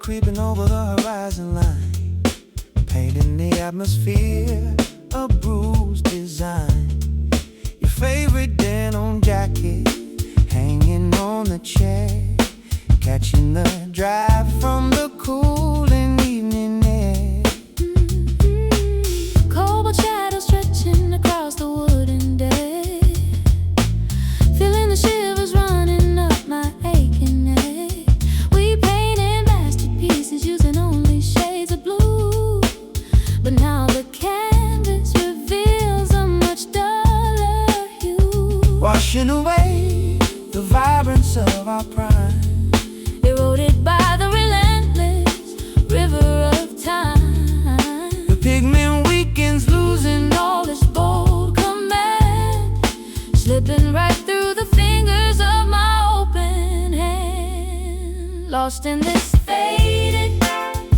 creeping over the horizon line, painting the atmosphere, a bruised design. Your favorite denim jacket hanging on the chair, catching the drive from the cooling evening air. Cobalt shadows stretching across the wooden deck, feeling the shivers running up my aching neck. We painted masterpieces using only shades of blue, but now the canvas reveals a much duller hue, Washing away the vibrance of our prime, eroded by the relentless river of time. the pigment weakens, losing All this bold command, slipping right through the fingers of my open hand. Lost in this faded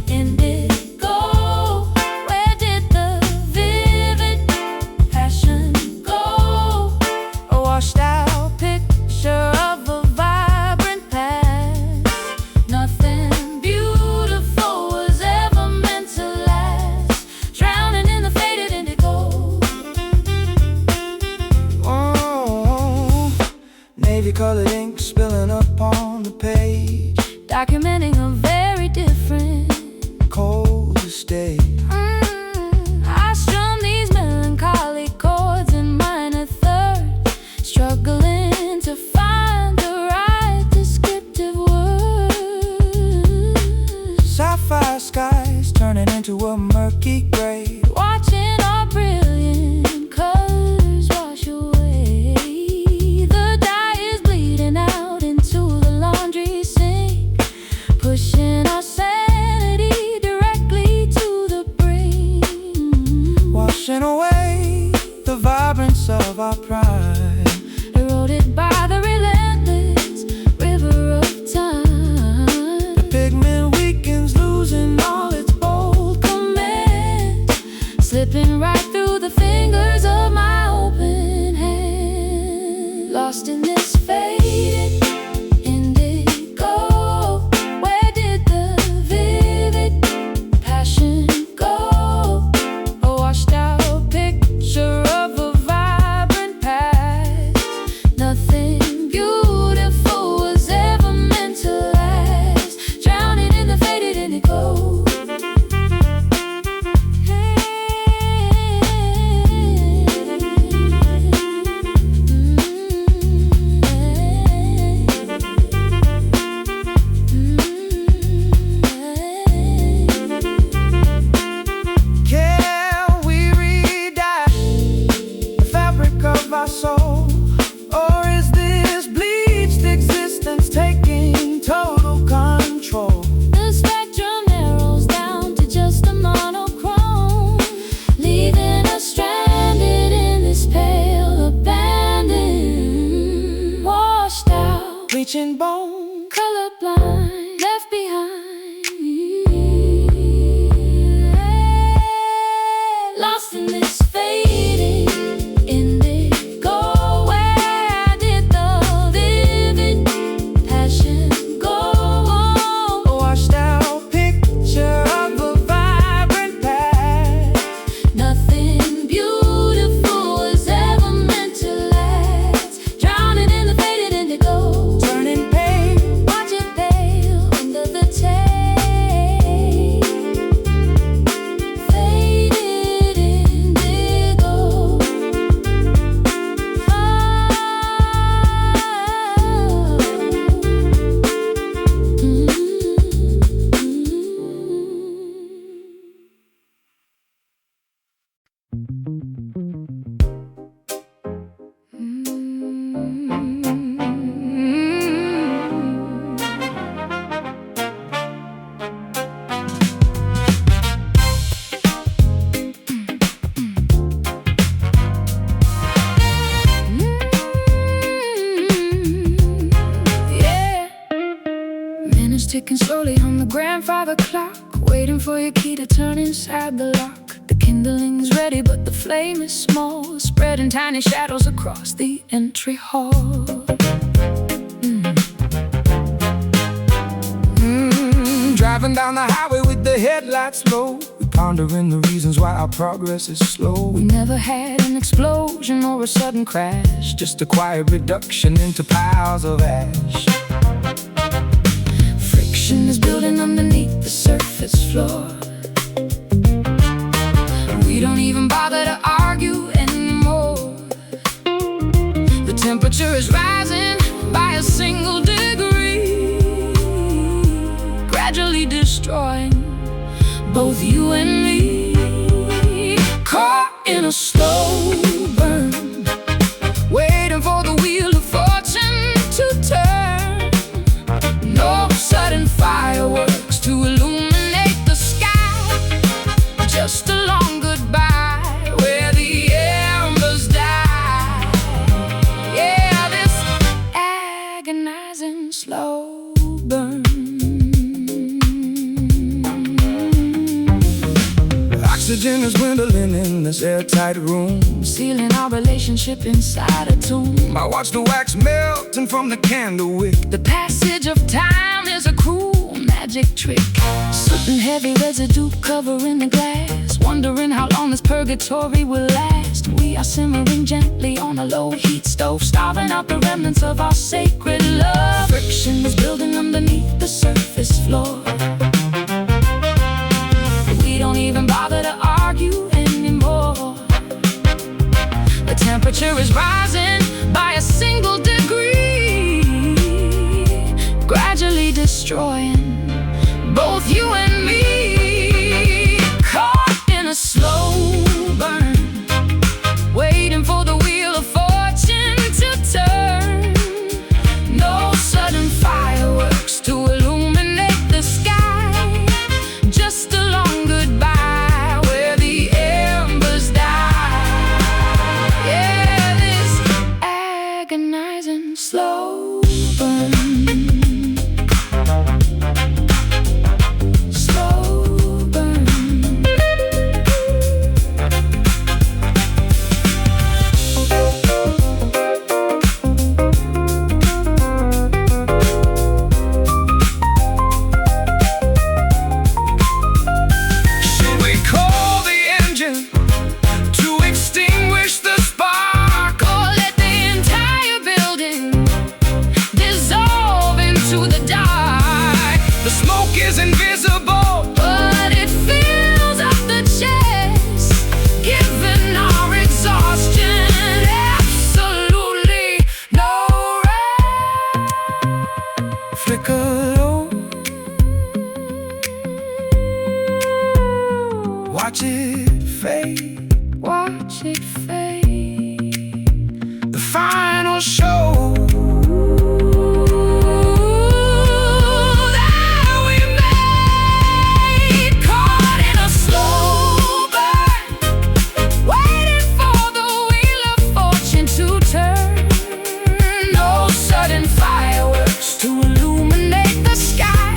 indigo, where did the vivid passion go? a washed out Picture of a vibrant past. Nothing beautiful was ever meant to last, drowning in the faded indigo. oh, navy colored ink spilling up on the page, Documenting a very different cold to stay. I strum these melancholy chords in minor third, struggling to find the right descriptive words. Sapphire skies turning into a murky gray, Watching our brilliant colors wash away. The dye is bleeding out into the laundry sink, pushing our sanity directly to the brink. washing away the vibrance of our pride, Eroded by the relentless river of time. the pigment weakens, losing all its bold Command, slipping right through the fingers of my open hand. Lost in this faded indigo, where did the vivid passion go? A washed out picture of a vibrant past. Nothing beautiful was ever meant to last, drowning in the faded indigo. Can we re-dye the fabric of our soul? Or is this bleached existence taking total control? The spectrum narrows down to just a monochrome, leaving us stranded in this pale abandon. Washed out, Bleaching bone, colorblind, left behind. Lost in this fading indigo, where did the vivid passion go? a washed out picture of a vibrant past, Nothing beautiful was ever meant to last, drowning in the faded indigo. turning pale, Watch it pale under the tape. Faded indigo. Yeah. Minutes ticking slowly on the grandfather clock, waiting for your key to turn inside the lock. The kindling's ready, but the flame is small, spreading tiny shadows across the entry hall. Driving down the highway with the headlights low, we pondering the reasons why our progress is slow. We never had an explosion or a sudden crash, Just a quiet reduction into piles of ash. friction is building underneath the surface floor. We don't even bother to argue anymore. The temperature is rising by a single degree, gradually destroying both you and me. Caught in a slow burn, waiting for the wheel of fortune to turn. No sudden fireworks to illuminate the sky, just a long goodbye where the embers die. Yeah, this agonizing slow burn. Oxygen is dwindling in this airtight room, Sealing our relationship inside a tomb. I watch the wax melting from the candle wick. The passage of time is a cruel magic trick. Soot and heavy residue covering the glass, wondering how long this purgatory will last. We are simmering gently on a low heat stove, starving out the remnants of our sacred love. Friction is building underneath the surface floor. We don't even bother to argue anymore. The temperature is rising by a single degree, gradually destroying both you and me. Caught in a slow burn, waiting for the wheel of fortune to turn. No sudden fireworks to illuminate the sky, just a long goodbye where the embers die. Yeah, this agonizing slow burn. Slow burn. Should we call the engine to extinguish the spark? Or let the entire building dissolve into the dark. The smoke is invisible, But it fills up the chest, given our exhaustion. Absolutely no rest. flicker low, watch it fade. Watch it fade. The final show that we made. Caught in a slow burn, waiting for the wheel of fortune to turn. No sudden fireworks to illuminate the sky,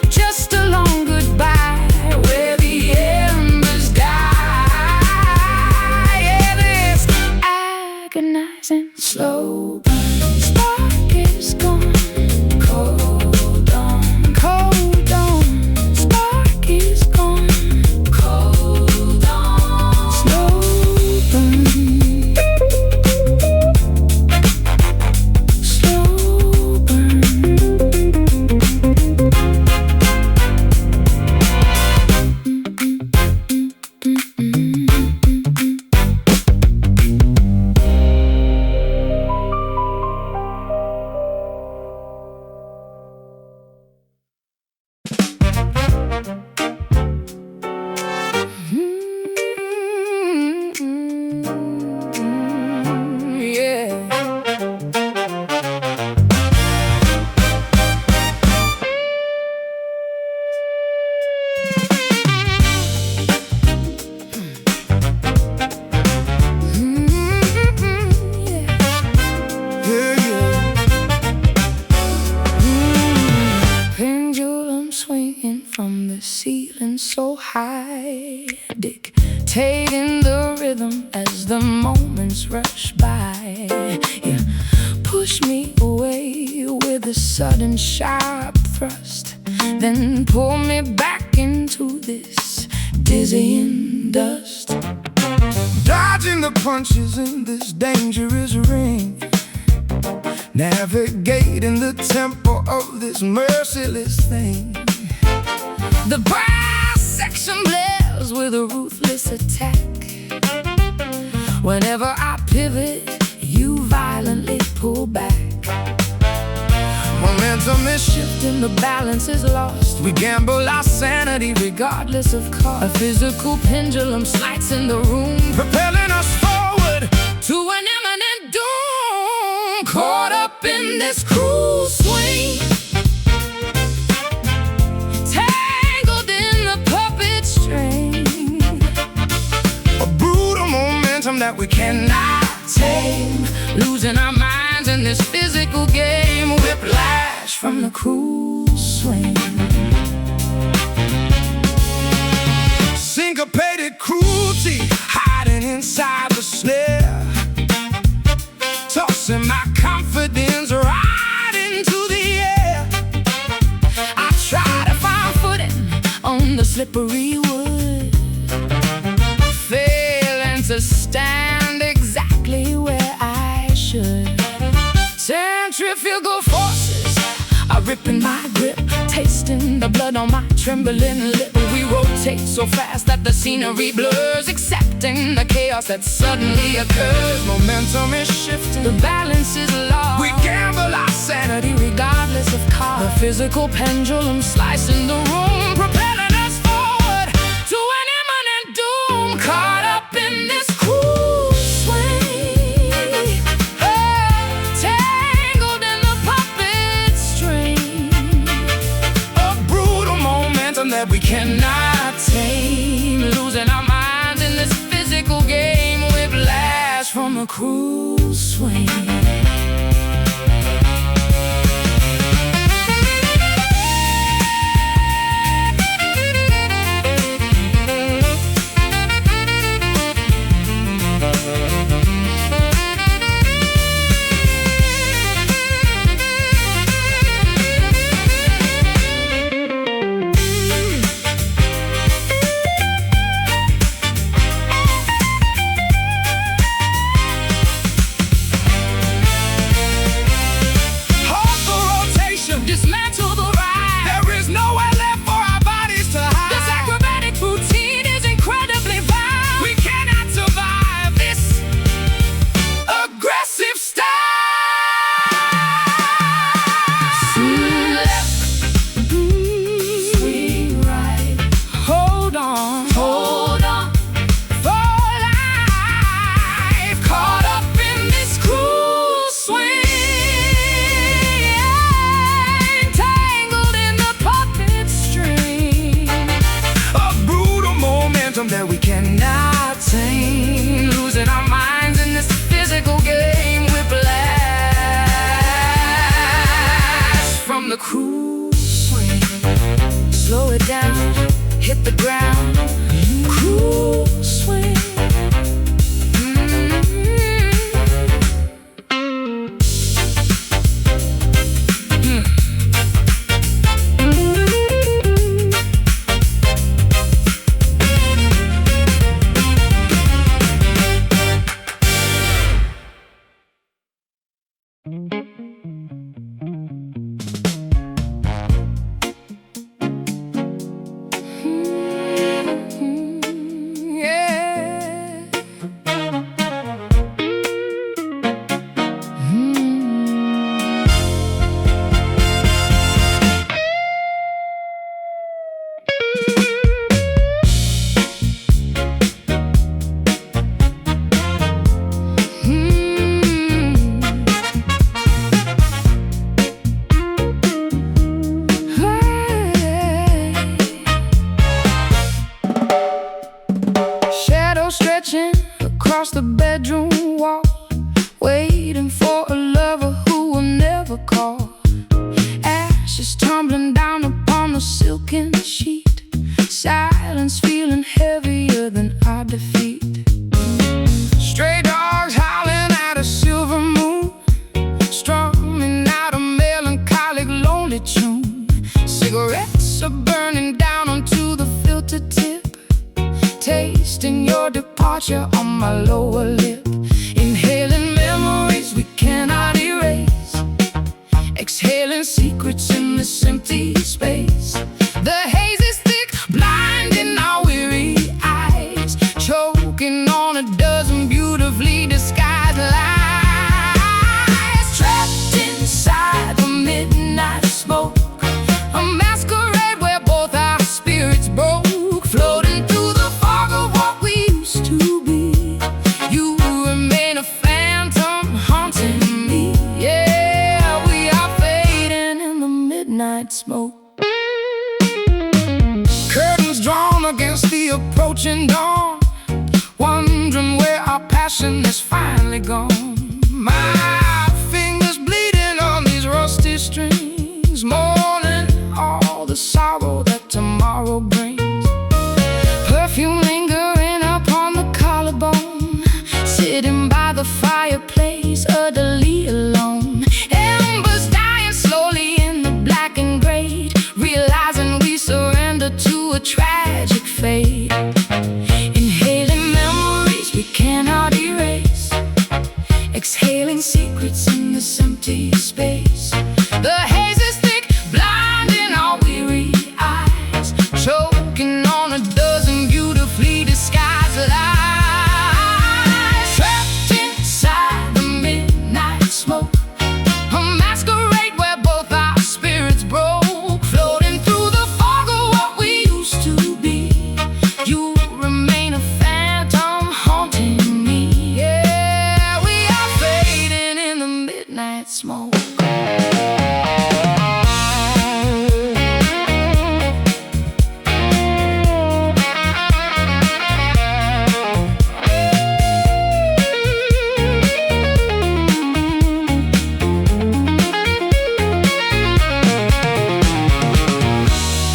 just a long goodbye where the embers die. Yeah, this agonizing slow burn. Spark is gone, cold on, cold on. Spark is gone, cold on. Slow burn, slow burn. Yeah. Pendulum swinging from the ceiling so high, dictating the rhythm as the moments rush by. You push me away with a sudden sharp thrust, then pull me back into this dizzying dust. Dodging the punches in this dangerous ring, navigating the tempo of this merciless thing. The brass section blares with a ruthless attack. Whenever I pivot, you violently pull back. Momentum is shifting, The balance is lost. we gamble our sanity Regardless of cost, a physical pendulum slides in the room, propelling us forward to an imminent doom. Caught up in this cruel swing, tangled in the puppet string. a brutal momentum that we cannot tame, Losing our minds in this physical game. Whiplash from the cruel swing. syncopated cruelty hiding inside the snare, tossing my confidence right into the air. I try to find footing on the slippery wood, failing to stand exactly where I should. Centrifugal forces are ripping my grip, tasting the blood on my trembling lip. We rotate so fast that the scenery blurs, accepting the chaos that suddenly occurs. Momentum is shifting, The balance is lost. we gamble our sanity Regardless of cost, the physical pendulum slicing the room, propelling us forward to an imminent doom. Caught up in this cruel swing, tangled in the puppet string. a brutal momentum that we cannot tame, Losing our minds in this physical game. Whiplash from a cruel swing. halt the rotation, Dismantle the ride. there is nowhere left for our bodies to hide. This acrobatic routine is incredibly vile. We cannot survive this aggressive style. Swing left, swing right. Hold on, hold on for life. Caught up in this cruel swing, tangled in the puppet string. A brutal momentum that we cannot tame, Losing our minds in this physical game. Whiplash from the cruel swing. Slow it down, hit the ground. Cruel swing. moisture on my lower lip. Inhaling memories we cannot erase, exhaling secrets in this empty space. The haze is thick, blinding our weary eyes, choking on a dozen beautifully disguised lies. Trapped inside the midnight smoke, a masquerade where both our spirits broke, floating through the fog of what we used to be. You remain a phantom haunting me. Yeah, we are fading in the midnight smoke. Curtains drawn against the approaching dawn, wondering where our passion is finally gone. My fingers bleeding on these rusty strings, mourning all the sorrow that tomorrow brings. Perfume lingering upon the collarbone, sitting by the fireplace, utterly alone. Embers dying slowly in the blackened grate, realizing we surrender to a tragic fate. Inhaling memories we cannot erase, exhaling secrets in this empty space. The haze is thick, blinding our weary eyes, choking on a dozen beautifully disguised lies. Trapped inside the midnight smoke, a masquerade where both our spirits broke, floating through the fog of what we used to be. You remain a phantom haunting me. Yeah, we are fading in the midnight smoke.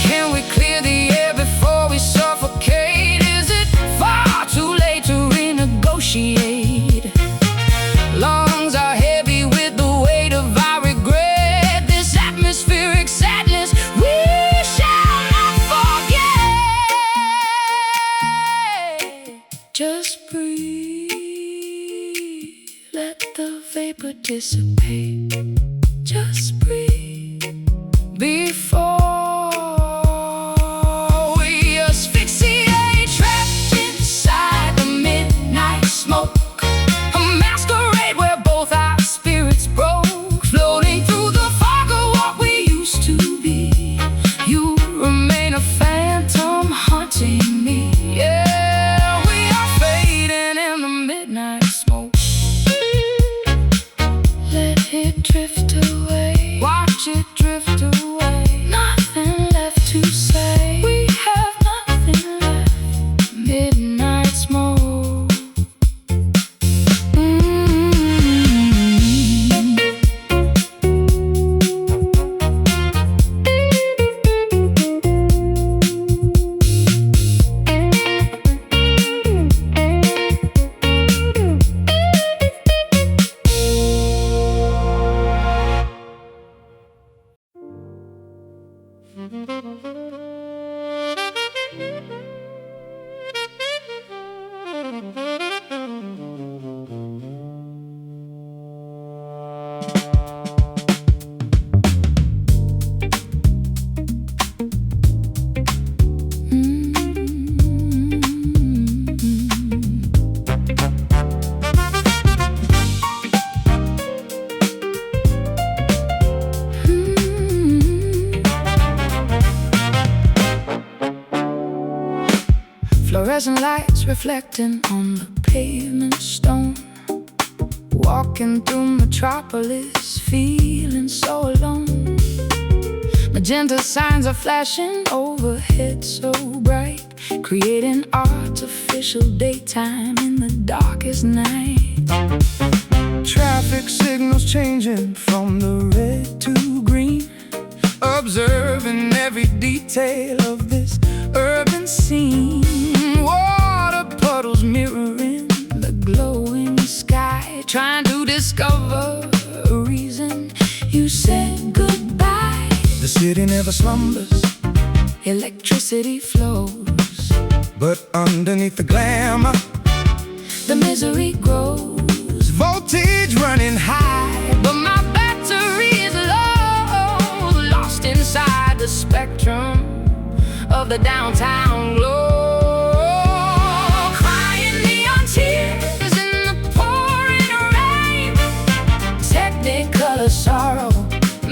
Can we clear the air before we suffocate? Is it far too late to renegotiate? Lungs are heavy with the weight of our regret, this atmospheric sadness we shall not forget. Just breathe, let the vapor dissipate. Just breathe before we asphyxiate. Trapped inside the midnight smoke, a masquerade where both our spirits broke, floating through the fog of what we used to be. You remain a phantom haunting me. Yeah, we are fading in the midnight smoke. Let it drift away, watch it drift away. Nothing left to say, we have nothing left. Midnight smoke. Fluorescent lights reflecting on the pavement stone, walking through metropolis, feeling so alone. Magenta signs are flashing overhead so bright, creating artificial daytime in the darkest night. Traffic signals changing from the red to green, observing every detail of this urban scene. Water puddles mirroring the glowing sky, trying to discover a reason you said goodbye. The city never slumbers, electricity flows, but underneath the glamour, misery grows. Voltage running high, But my battery is low, lost inside the spectrum of the downtown glow. Crying neon tears in the pouring rain, technicolor sorrow,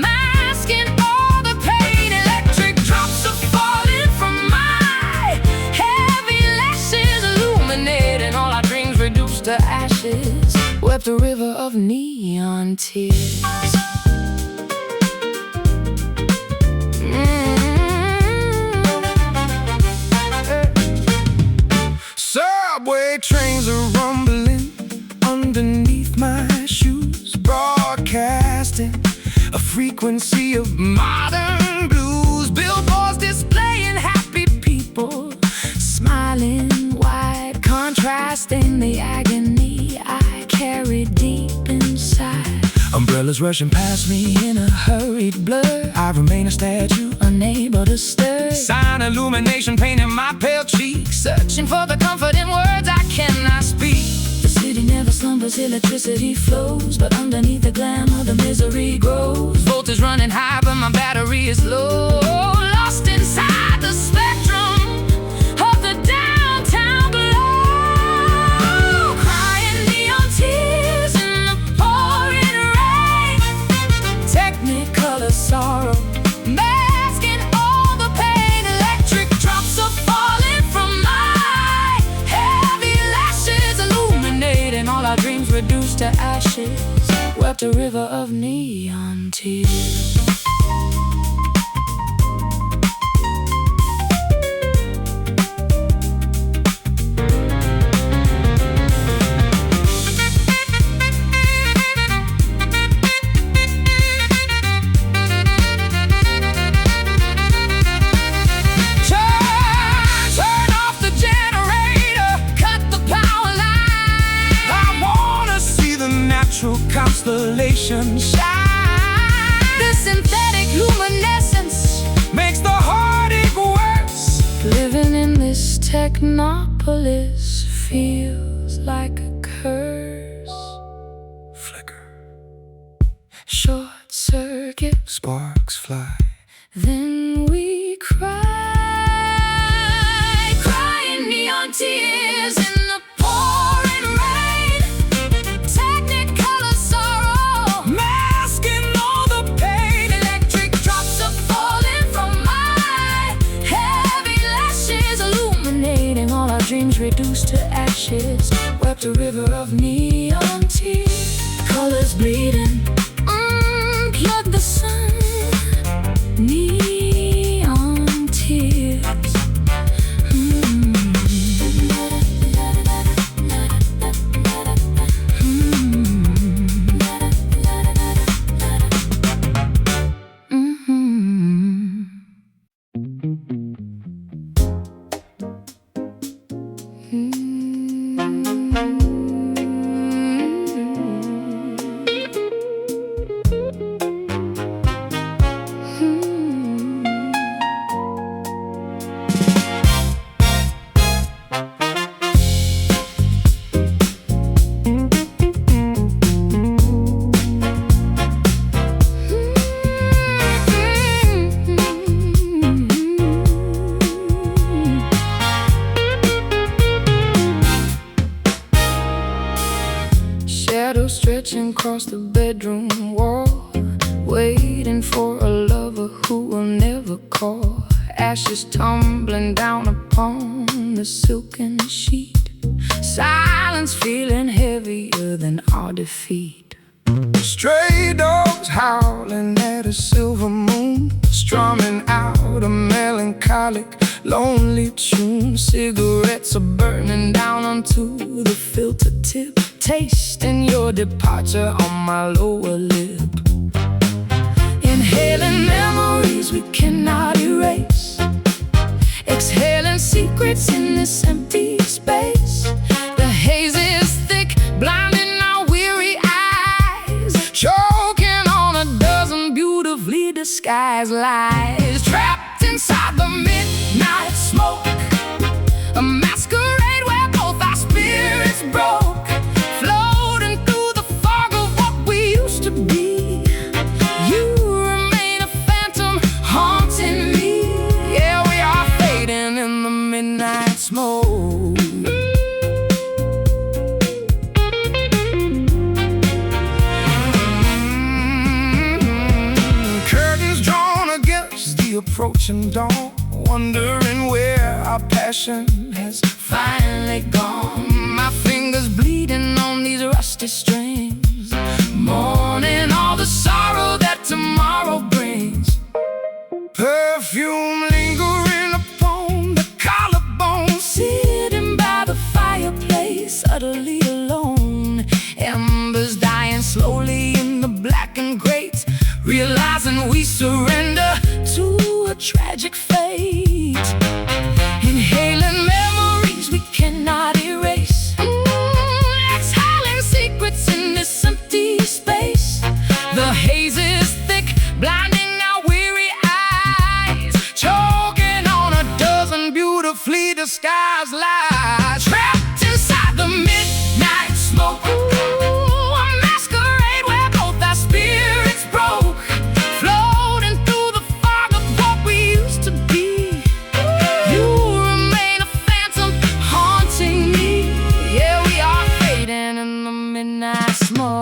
masking all the pain. Electric drops are falling from my heavy lashes, illuminating all our dreams reduced to ashes. Wept a river of neon tears. subway trains are rumbling underneath my shoes, broadcasting a frequency of modern blues. Billboards displaying happy people, Smiling wide, contrasting the agony I carry deep inside. umbrellas rushing past me in a hurried blur. I remain a statue, Unable to stir, sign illumination painting my pale cheeks, searching for the comfort in words I cannot speak. The city never slumbers, electricity flows, but underneath the glamour the misery grows. voltage running high, but my battery is low. Lost inside the spectrum of the downtown glow. Crying neon tears in the pouring rain, technicolor sorrow, masking all the pain. Electric drops are falling from my heavy lashes, illuminating all our dreams reduced to ashes. Wept a river of neon tears. Turn off the generator, cut the power line. I wanna see the natural constellation shine. The synthetic luminescence, Makes the heartache worse. living in this technopolis feels like a curse. Flicker, Short circuit, sparks fly. then we cry. Crying neon tears in the pouring rain, technicolor sorrow, Masking all the pain. electric drops are falling from my heavy lashes, illuminating all our dreams reduced to ashes. Wept a river of neon tears, colors bleeding, unplug the sun. Neon tears. Shadows stretching across the bedroom wall, waiting for a lover who will never call. Ashes tumbling down upon the silken sheet, silence feeling heavier than our defeat. Stray dogs howling at a silver moon, strumming out a melancholic, lonely tune. Cigarettes are burning down onto the filter tip, tasting your departure on my lower lip. Inhaling memories we cannot erase, exhaling secrets in this empty space. The haze is thick, blinding our weary eyes, Choking on a dozen beautifully disguised lies. Trapped inside the midnight smoke, a masquerade where both our spirits broke. approaching dawn, wondering where our passion has finally gone. My fingers bleeding on these rusty strings, mourning all the sorrow that tomorrow brings. Perfume lingering upon the collarbone, sitting by the fireplace, utterly alone. Embers dying slowly in the blackened grate, realizing we surrender to a tragic fate. Inhaling memories we cannot erase, exhaling secrets in this empty space. The haze is thick, blinding our weary eyes, choking on a dozen beautifully disguised lies. Trapped inside the midnight smoke, a masquerade where both our spirits broke, floating through the fog of what we used to be. You remain a phantom haunting me. Yeah, we are fading in the midnight smoke.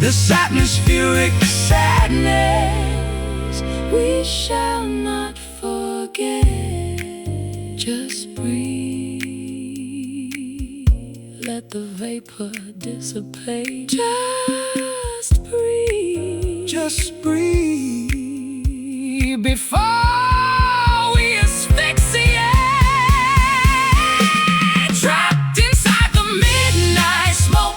This atmospheric sadness we shall not forget. Just breathe, let the vapor dissipate. Just breathe before we asphyxiate. Trapped inside the midnight smoke,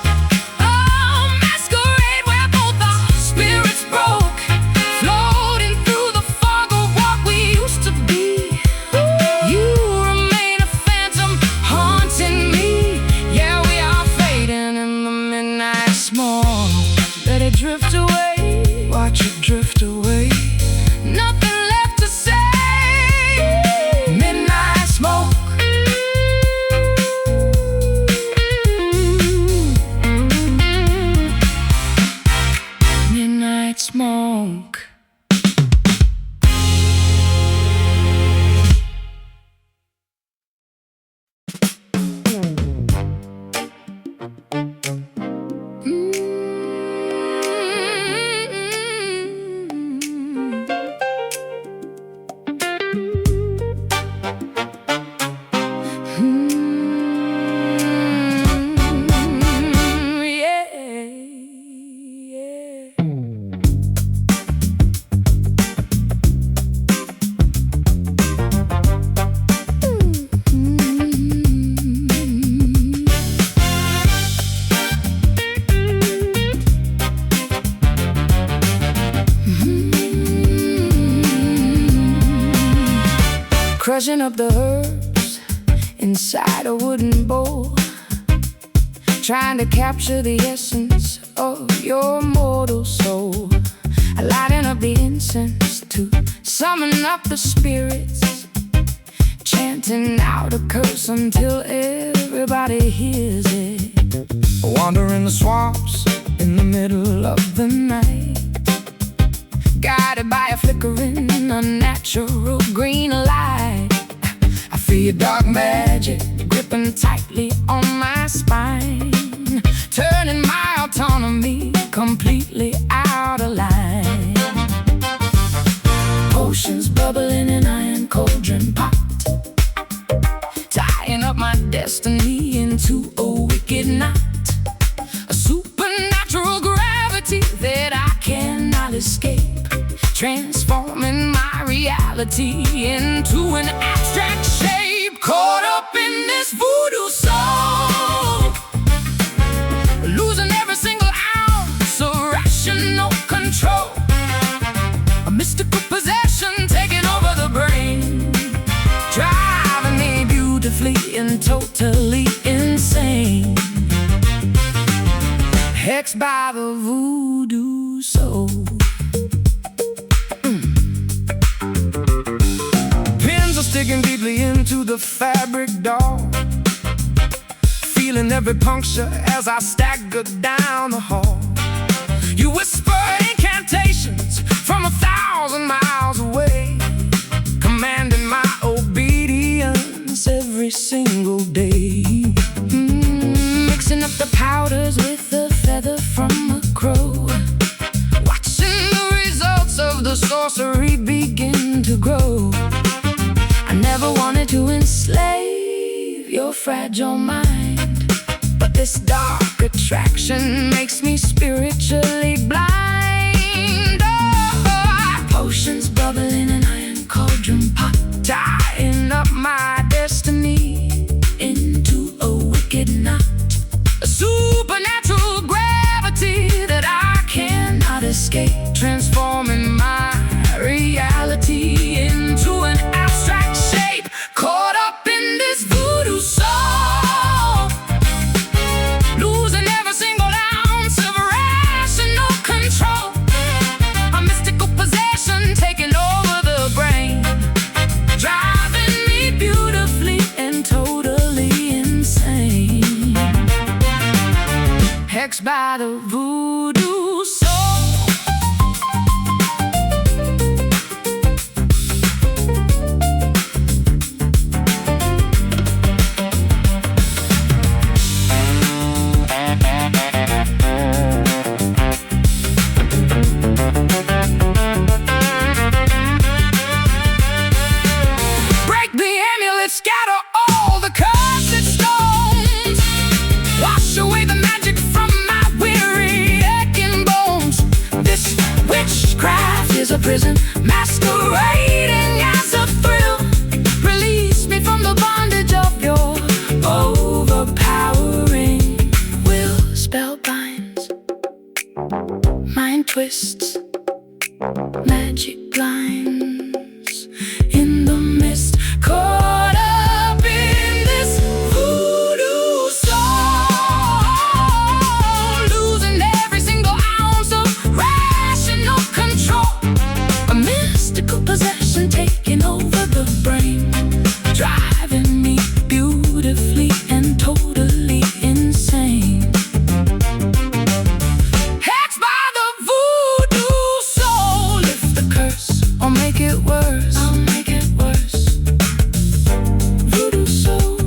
drift away, watch it drift away. Nothing left to say. Midnight smoke. Midnight smoke. Crushing up the herbs inside a wooden bowl, trying to capture the essence of your mortal soul. Lighting up the incense to summon up the spirits, chanting out a curse until everybody hears it. Wandering the swamps in the middle of the night, guided by a flickering, unnatural green light. I feel your dark magic gripping tightly on my spine, turning my autonomy completely out of line. Potions bubbling in iron cauldron pot, tying up my destiny into a wicked knot. A supernatural gravity that I cannot escape, transforming my reality into an abstract shape. Caught up in this voodoo soul, losing every single ounce of rational control. A mystical possession hexed by the voodoo soul. Pins are sticking deeply into the fabric, doll. Feeling every puncture as I stagger down the hall. You whisper incantations from 1,000 miles away, commanding my obedience every single day. Mixing up the powders with the feather from a crow, watching the results of the sorcery begin to grow. I never wanted to enslave your fragile mind, but this dark attraction makes me spiritually blind. Oh, potions bubbling in an iron cauldron pot, tying up my destiny into a wicked knot. A supernatural gravity that I cannot escape, transforming my reality into an abstract shape. Caught up in this voodoo soul, losing every single ounce of rational control. A mystical possession taking over the brain, driving me beautifully and totally insane. Hexed by the voodoo soul. Break the amulet, scatter all the cursed stones, wash away the magic from my weary aching bones. This witchcraft is a prison masquerading as a thrill. Release me from the bondage of your overpowering will. Spell binds, mind twists, magic blinds in the mist. Caught up in this voodoo soul, losing every single ounce of rational control. A mystical possession taking over the brain, driving me beautifully and totally insane. Hexed by the voodoo soul. Lift the curse or make it worse. I'll make it worse. Voodoo soul.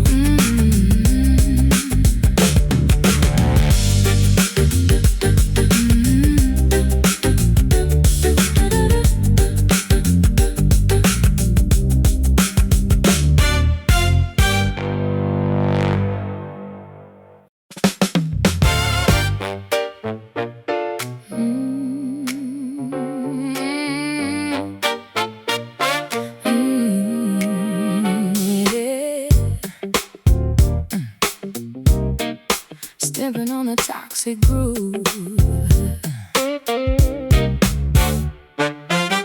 Stepping on a toxic groove,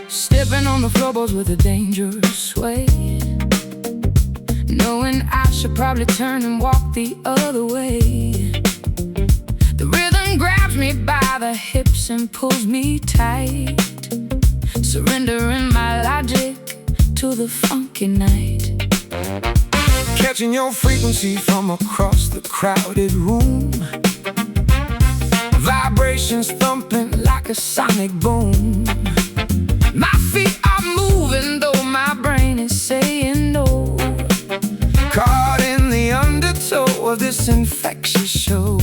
stepping on the floorboards with a dangerous sway, knowing I should probably turn and walk the other way. The rhythm grabs me by the hips and pulls me tight, surrendering my logic to the funky night. Catching your frequency from across the crowded room, vibrations thumping like a sonic boom. My feet are moving though my brain is saying no, caught in the undertow of this infectious show.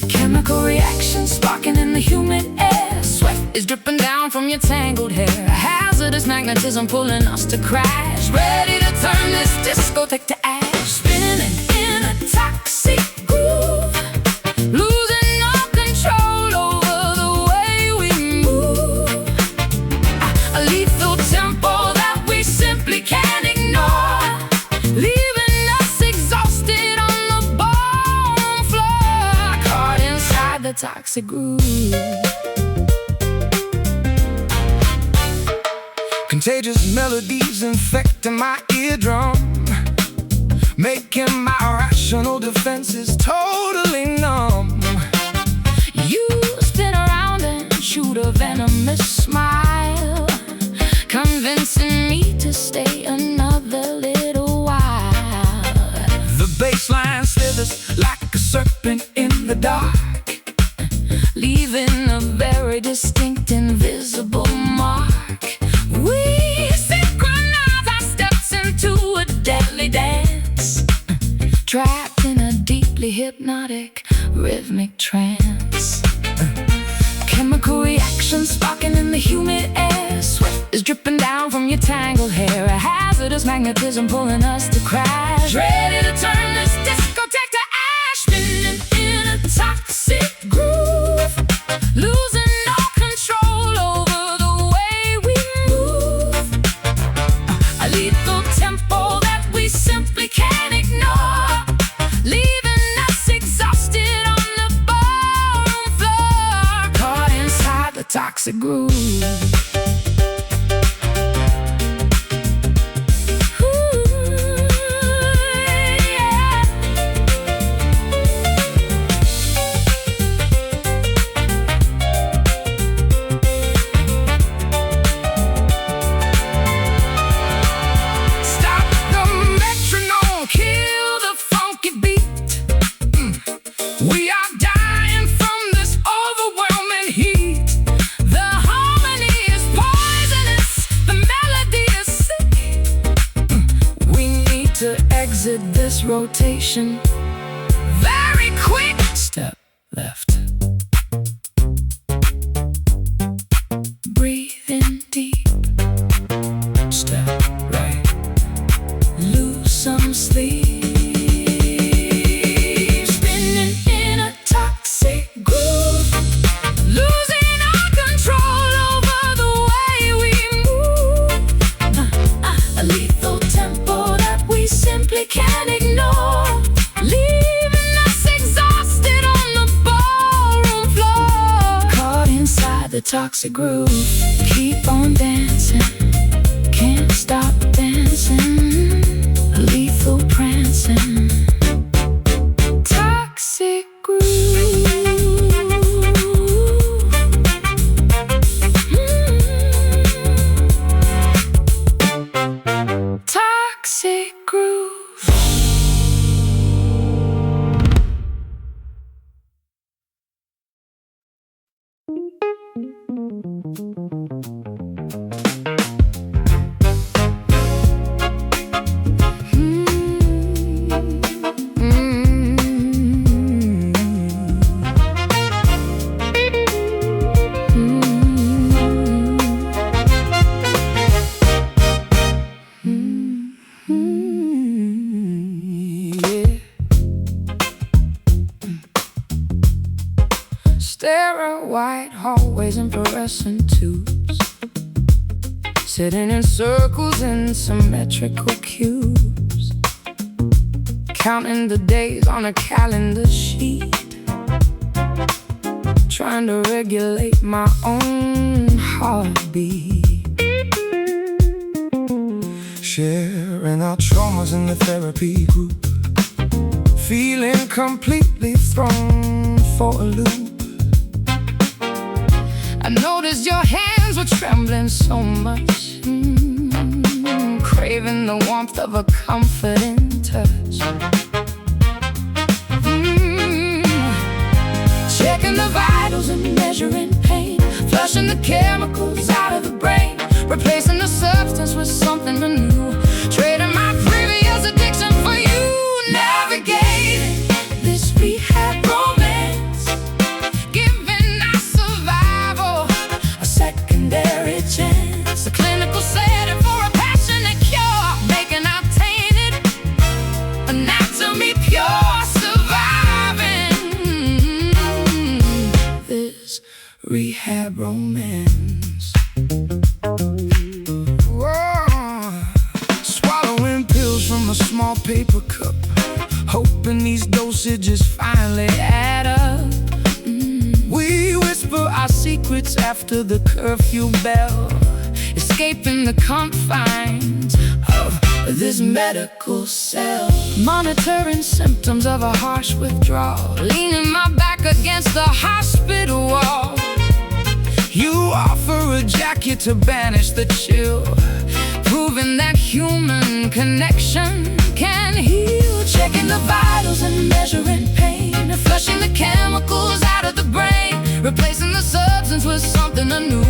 Chemical reactions sparking in the humid air, sweat is dripping down from your tangled hair. A hazardous magnetism pulling us to crash, ready to turn this discotheque to ash. Spinning in a toxic groove, losing all control over the way we move. A lethal tempo that we simply can't ignore, leaving us exhausted on the bone floor, caught inside the toxic groove. Contagious melodies infecting my eardrum, making my rational defenses totally numb. You spin around and shoot a venomous smile, convincing me to stay another little while. The bassline slithers like a serpent in the dark, leaving a very distinct, invisible mark. We synchronize our steps into a deadly dance, trapped in a deeply hypnotic, rhythmic trance. Chemical reactions sparking in the humid air. Sweat is dripping down from your tangled hair, a hazardous magnetism pulling us to crash. Ready to turn this discotheque to ash, spinning in a toxic groove, losing all control over the way we move. A lethal tempo that we simply can't ignore, leaving us exhausted on the ballroom floor, caught inside the toxic groove. we are dying from this overwhelming heat. The harmony is poisonous, the melody is sick. We need to exit this rotation Very quick. Step left, breathe in deep. Step right, lose some sleep. Spinning in a toxic groove, losing our control over the way we move. A lethal tempo that we simply can't ignore, leaving us exhausted on the ballroom floor, caught inside the toxic groove. Keep on dancing, can't stop dancing, lethal prancing, toxic groove. Toxic groove. Stare at white hallways and fluorescent tubes, sitting in circles in symmetrical cubes, counting the days on a calendar sheet, trying to regulate my own heartbeat. sharing our traumas in the therapy group, feeling completely thrown for a loop. I noticed your hands were trembling so much, craving the warmth of a comforting touch. Checking the vitals and measuring pain, flushing the chemicals out of the brain, replacing the substance with something new, trading my previous addiction for you. Navigating this rehab romance, giving our survival a secondary chance, a clinical setting for a passionate cure, making our tainted anatomy pure, surviving this rehab romance. Swallowing pills from a small paper cup, hoping these dosages finally add up. We whisper our secrets after the curfew bell, Escaping the confines of this medical cell, monitoring symptoms of a harsh withdrawal, leaning my back against the hospital wall. you offer a jacket to banish the chill, Proving that human connection can heal. Checking the vitals and measuring pain, flushing the chemicals out of the brain, replacing the substance with something anew,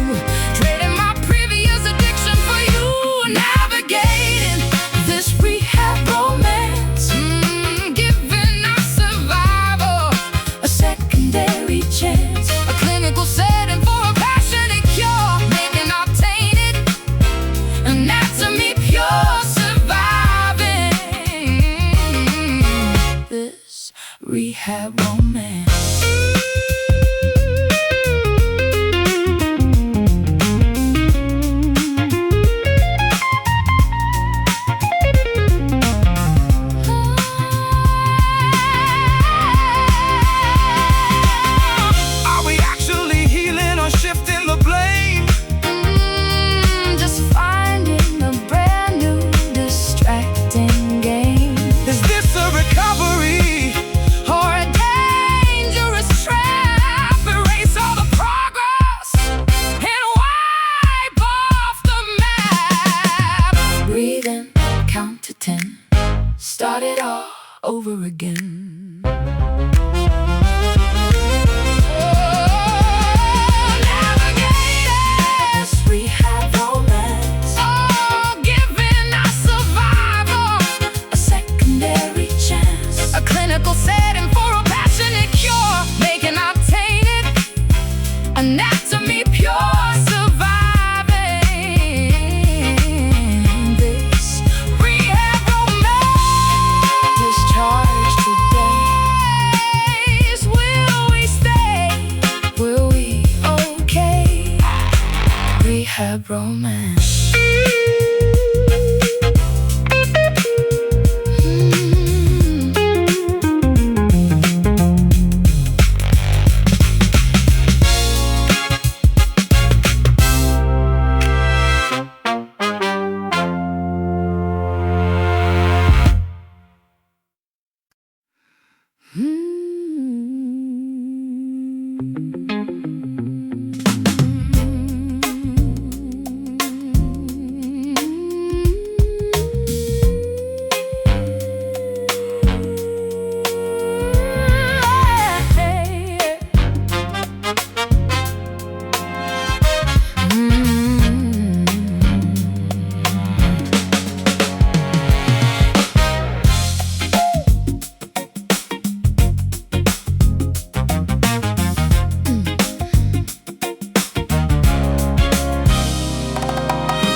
trading my previous addiction for you. Navigating this rehab romance, giving our survival a secondary chance, a clinical setting for a passionate cure, making our tainted anatomy pure, surviving this rehab romance. are we actually healing or shifting the blame? Just finding a brand new distracting game, Is this a recovery? or a dangerous trap. Erase all the progress and wipe off the map. Breathe in, count to 10, start it all over again. Rehab romance, giving our survival a secondary chance, a clinical setting for a passionate cure, making our tainted anatomy pure, surviving this rehab romance. Discharged today, will we stay? Will we okay? Rehab romance.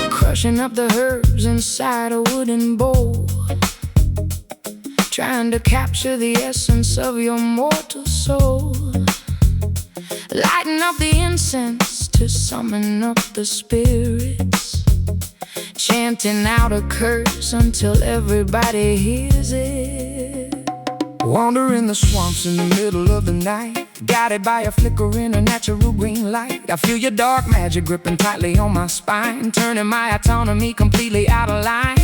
Crushing up the herbs inside a wooden bowl, trying to capture the essence of your mortal soul. Lighting up the incense to summon up the spirits, chanting out a curse until everybody hears it. Wandering the swamps in the middle of the night, guided by a flicker in a natural green light. I feel your dark magic gripping tightly on my spine, turning my autonomy completely out of line.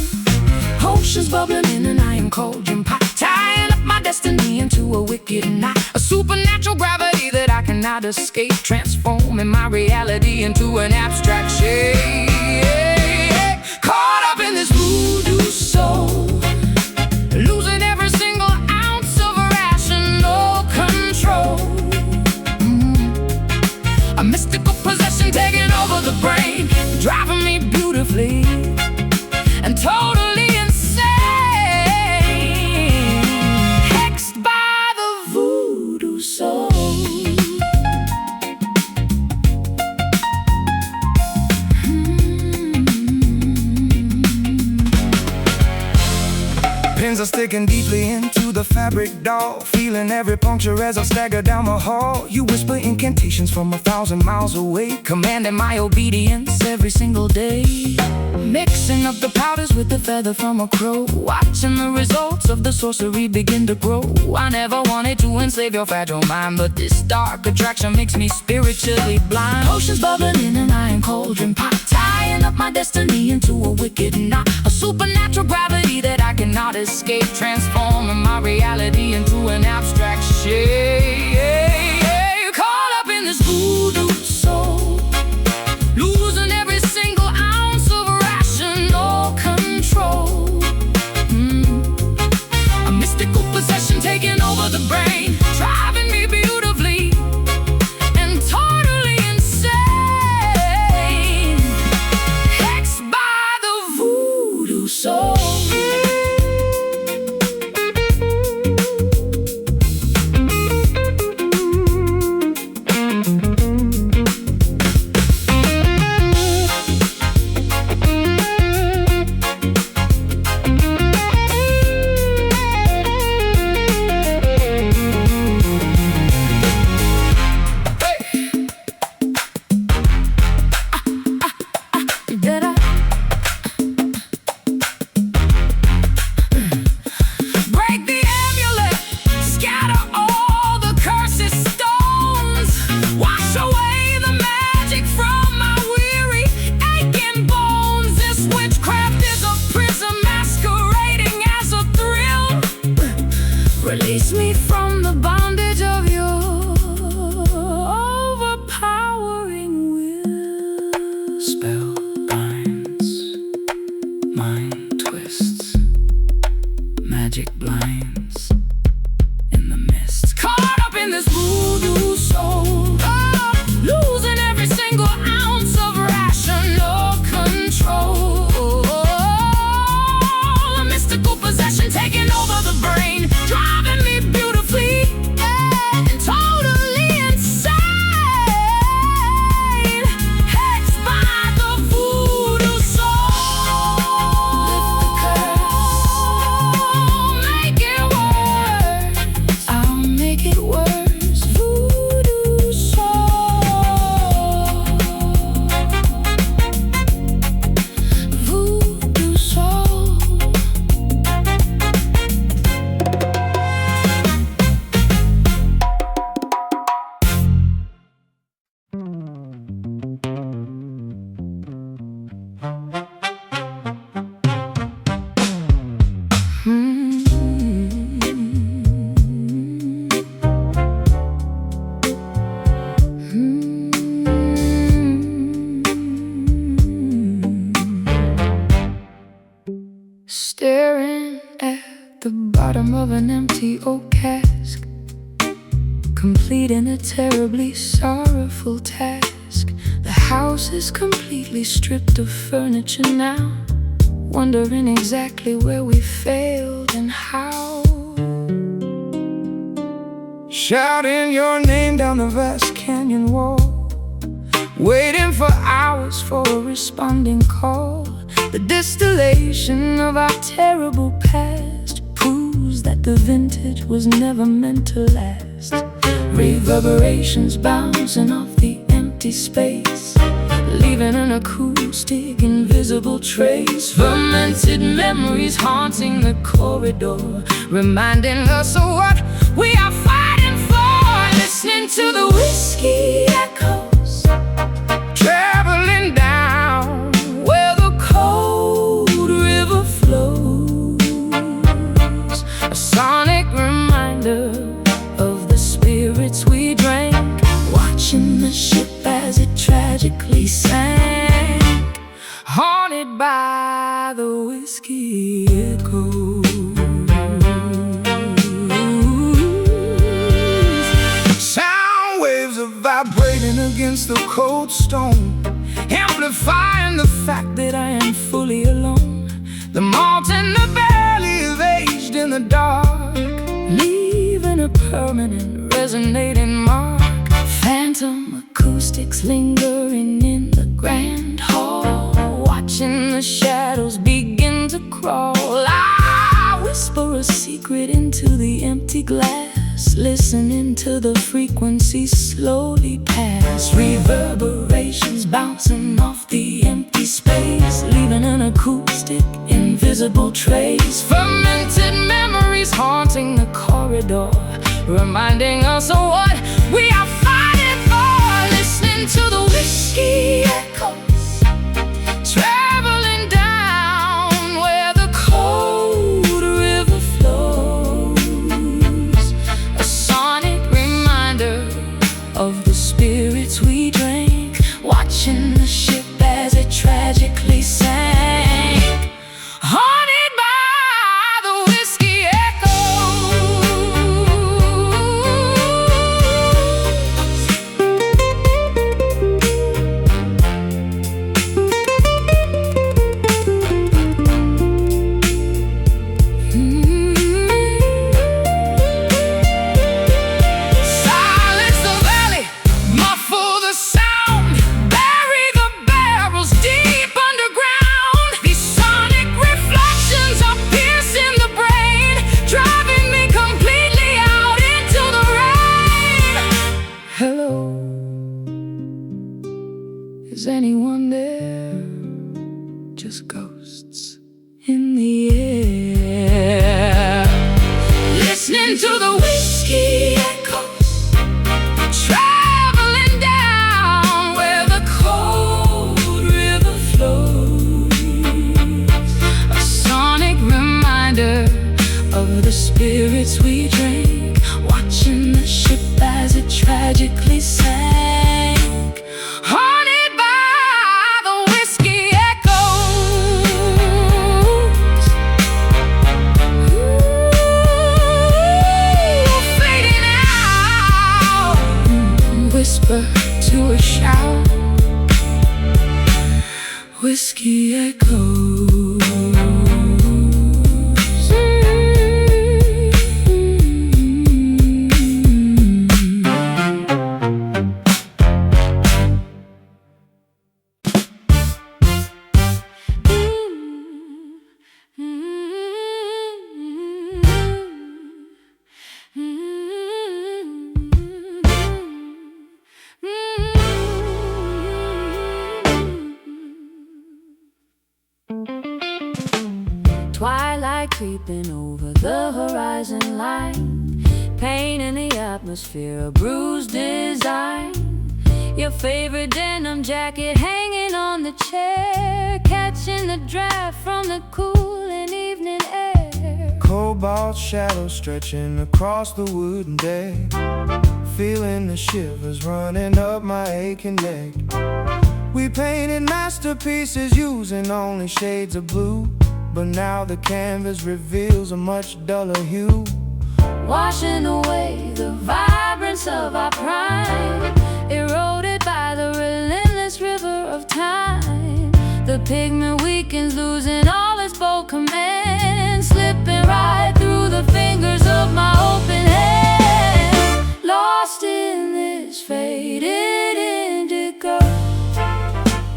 Oceans bubbling in an iron cauldron pot, tying up my destiny into a wicked knot. A supernatural gravity that I cannot escape, transforming my reality into an abstract shape. Caught up in this voodoo soul, losing every single ounce of rational control. A mystical possession taking over the brain, driving me beautifully And totally insane, hexed by the voodoo soul. Pins are sticking deeply into the fabric doll, feeling every puncture as I stagger down the hall. You whisper incantations from 1,000 miles away, commanding my obedience every single day. Mixing up the powders with the feather from a crow, watching the results of the sorcery begin to grow. I never wanted to enslave your fragile mind, but this dark attraction makes me spiritually blind. Oceans bubbling in an iron cauldron pot, tying up up my destiny into a wicked knot. A supernatural gravity that I cannot escape, transforming my reality into an abstract shape. Caught up in this voodoo soul, losing every single ounce of rational control. A mystical possession taking over the brain, driving me beautifully and totally insane. Hexed by the voodoo soul. Release me from the bondage of your overpowering will. Spell binds, mind twists, magic blinds in the mist. Caught up in this voodoo soul, losing every single ounce of rational control. A mystical possession taking over the brain, driving me beautifully and totally insane. Hexed by the voodoo soul. Lift the curse, make it worse. I'll make it worse. Voodoo soul. Voodoo soul. Staring at the bottom of an empty oak cask, completing a terribly sorrowful task. The house is completely stripped of furniture now, wondering exactly where we failed and how. Shouting your name down the vast canyon wall, waiting for hours for a responding call. The distillation of our terrible past proves that the vintage was never meant to last. Reverberations bouncing off the empty space, leaving an acoustic, invisible trace. Fermented memories haunting the corridor, reminding us of what we are fighting for. Listening to the whiskey echoes, traveling down where the cold river flows. A sonic reminder of the spirits we drank, watching the ship as it tragically sank, haunted by the whiskey echoes. Sound waves are vibrating against the cold stone, amplifying the fact that I am fully alone. The malt and the barley have aged in the dark, leaving a permanent resonating mark. Phantom acoustics lingering in the grand hall, watching the shadows begin to crawl. I whisper a secret into the empty glass, listening to the frequencies slowly pass. Reverberations bouncing off the empty space, leaving an acoustic, invisible trace. Fermented memories haunting the corridor, reminding us of what we are fighting for. Listening to the whiskey echoes, Is anyone there? Just ghosts in the air, listening to the whiskey echoes, traveling down where the cold river flows, a sonic reminder of the spirits we drank, watching the ship as it tragically sank, haunted by the whiskey echoes. Ooh, fading out, whisper to a shout, whiskey echoes. Twilight creeping over the horizon line, pain in the atmosphere, a bruised design. Your favorite denim jacket hanging on the chair, catching the draft from the cooling evening air. Cobalt shadows stretching across the wooden deck, feeling the shivers running up my aching neck. We painted masterpieces using only shades of blue, but now the canvas reveals a much duller hue, washing away the vibrance of our prime, eroded by the relentless river of time. The pigment weakens, losing all its bold command, slipping right through the fingers of my open hand. Lost in this faded indigo,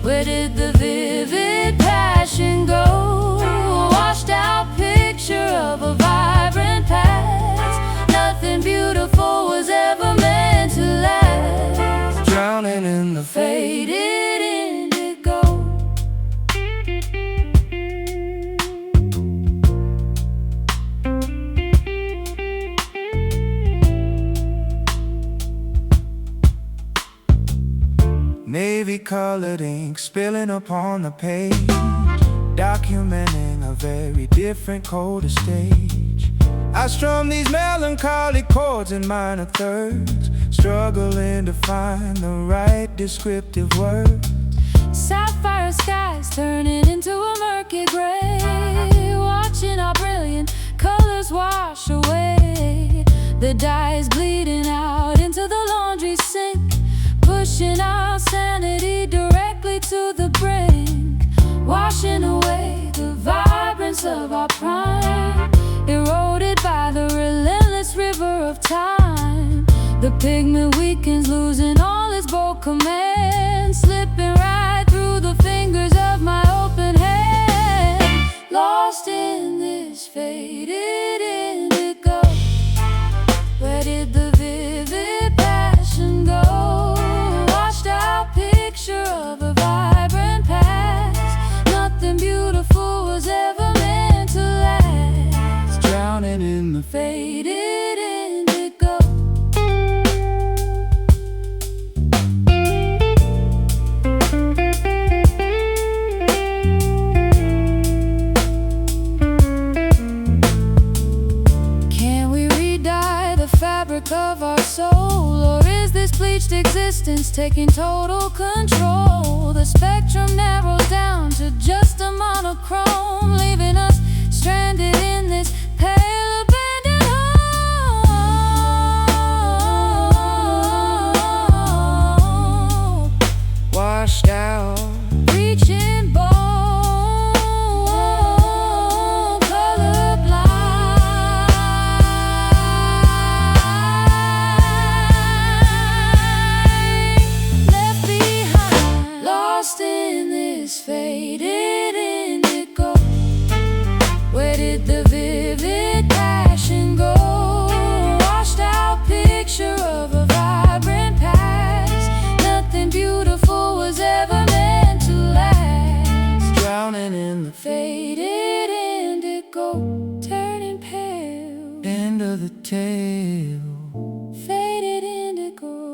where did the vivid passion go? Washed out picture of a vibrant past, nothing beautiful was ever meant to last. drowning in the Faded indigo. navy colored ink spilling upon the page, documenting a very different, colder stage. I strum these melancholy chords in minor thirds, struggling to find the right descriptive word. Sapphire skies turning into a murky gray, watching our brilliant colors wash away. The dye is bleeding out into the laundry sink, pushing our sanity directly to the brink, washing away the vibrance of our prime, eroded by the relentless river of time. The pigment weakens, losing all its bold command, slipping right through the fingers of my open hand. Lost in this faded indigo, where did the vivid passion go? Washed out picture of a vibrant past, nothing beautiful was ever meant to last. Drowning in the Faded indigo. Can we re-dye the fabric of our soul, or is this bleached existence taking total control? The spectrum narrows down to just a monochrome, leaving us stranded in this pale abandoned home. washed out, Reaching bone, colorblind, left behind, lost in this faded indigo. Where did the vivid passion go? Washed out picture of a vibrant past, nothing beautiful was ever meant the faded indigo, turning pale. end of the tale. Faded indigo.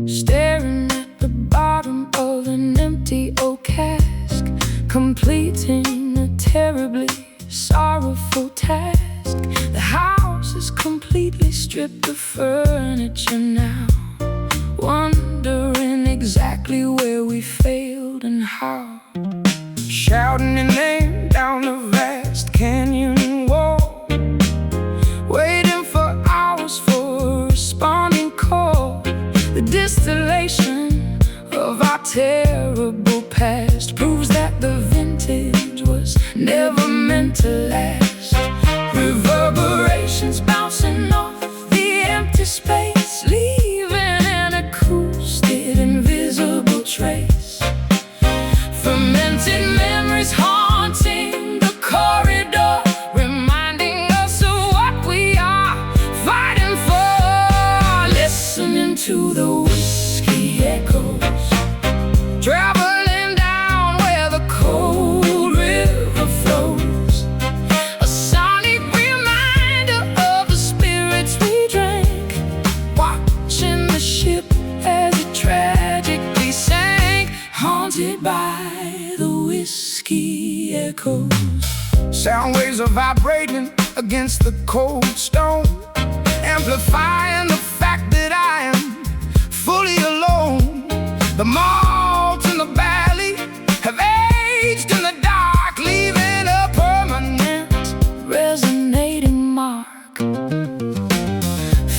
Staring at the bottom of an empty oak cask, completing a terribly sorrowful task. The house is completely stripped of furniture now, wondering exactly where we failed and how. Shouting your name down the vast canyon wall, waiting for hours for a responding call. The distillation of our terrible past proves that the vintage was never meant to last. Reverberations bouncing off the empty space, leaving an acoustic, invisible trace. Fermented memories haunting the corridor, reminding us of what we are fighting for. Listening to the whiskey echoes, traveling down where the cold river flows. A sonic reminder of the spirits we drank, watching the ship as it tragically sank, haunted by the whiskey echoes. Sound waves are vibrating against the cold stone, amplifying the fact that I am fully alone. The malts in the valley have aged in the dark, leaving a permanent Resonating mark.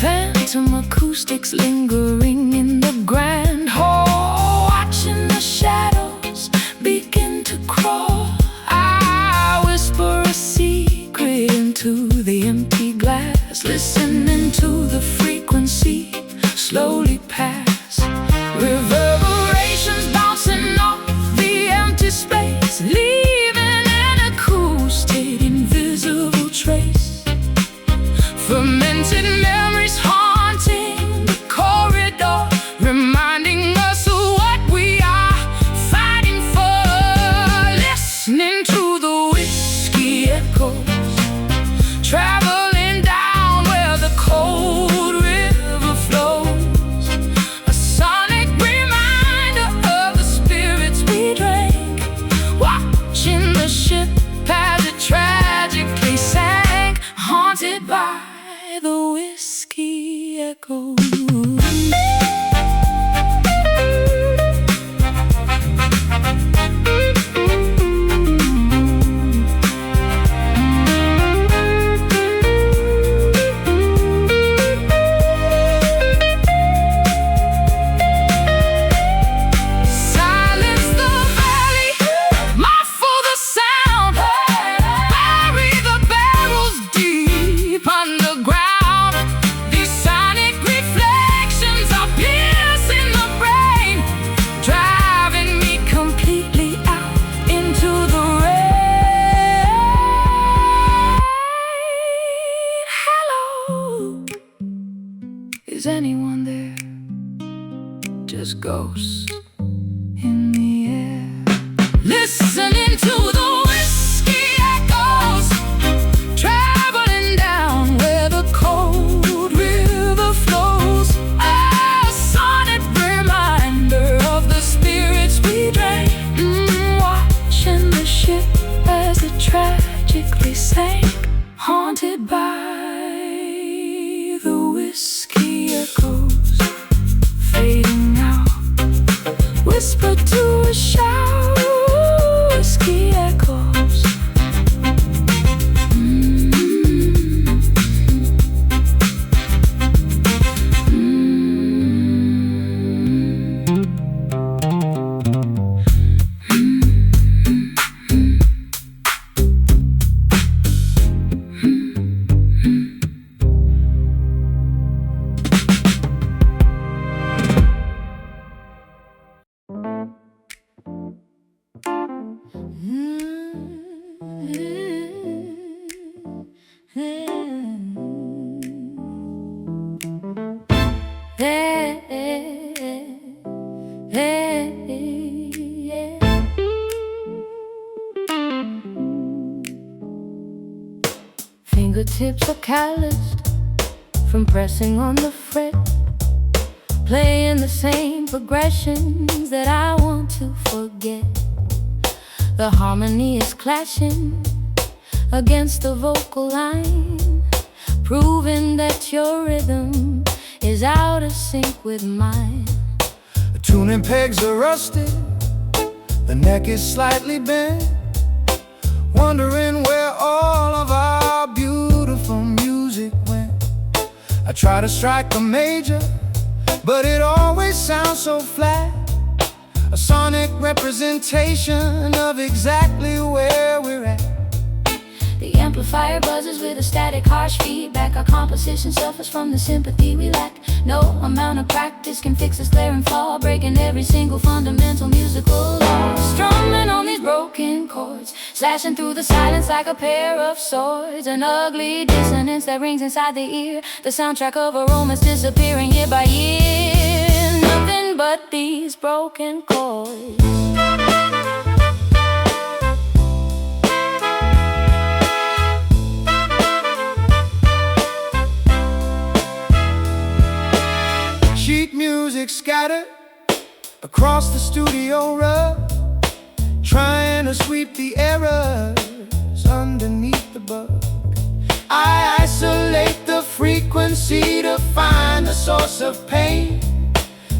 Phantom acoustics lingering in the grand hall, watching the shadows begin to crawl. I whisper a secret into the empty glass, listening to the frequency slowly pass. Reverberations bouncing off the empty space, leaving an acoustic, invisible trace. Fermented memories haunting the corridor, reminding us of what we are fighting for. Listening to the whiskey echoes, traveling down where the cold river flows. A sonic reminder of the spirits we drank, watching the ship as it tragically sank, haunted by the whiskey echoes. Silence the valley, muffle the sound, bury the barrels deep underground. These sonic reflections are piercing the brain, driving me completely out into the rain. Hello, is anyone there? Just ghosts in the air. Listening to the whiskey echoes, traveling down where the cold river flows. A sonic reminder of the spirits we drank, watching the ship as it tragically sank, haunted by the whiskey echoes, fading out. Whisper to a shout, whiskey echoes. Fingertips are calloused from pressing on the fret, playing the same progressions that I want to forget. The harmony is clashing against the vocal line, proving that your rhythm is out of sync with mine. The tuning pegs are rusted, the neck is slightly bent, wondering where all of our beautiful music went. I try to strike a major, but it always sounds so flat. A sonic representation of exactly where we're at. The amplifier buzzes with a static, harsh feedback. Our composition suffers from the sympathy we lack. No amount of practice can fix this glaring flaw, breaking every single fundamental musical law. Strumming on these broken chords, slashing through the silence like a pair of swords. An ugly dissonance that rings inside the ear, the soundtrack of a romance disappearing year by year. Nothing but these broken chords. Sheet music scattered across the studio rug, trying to sweep the errors underneath the bug. I isolate the frequency to find the source of pain,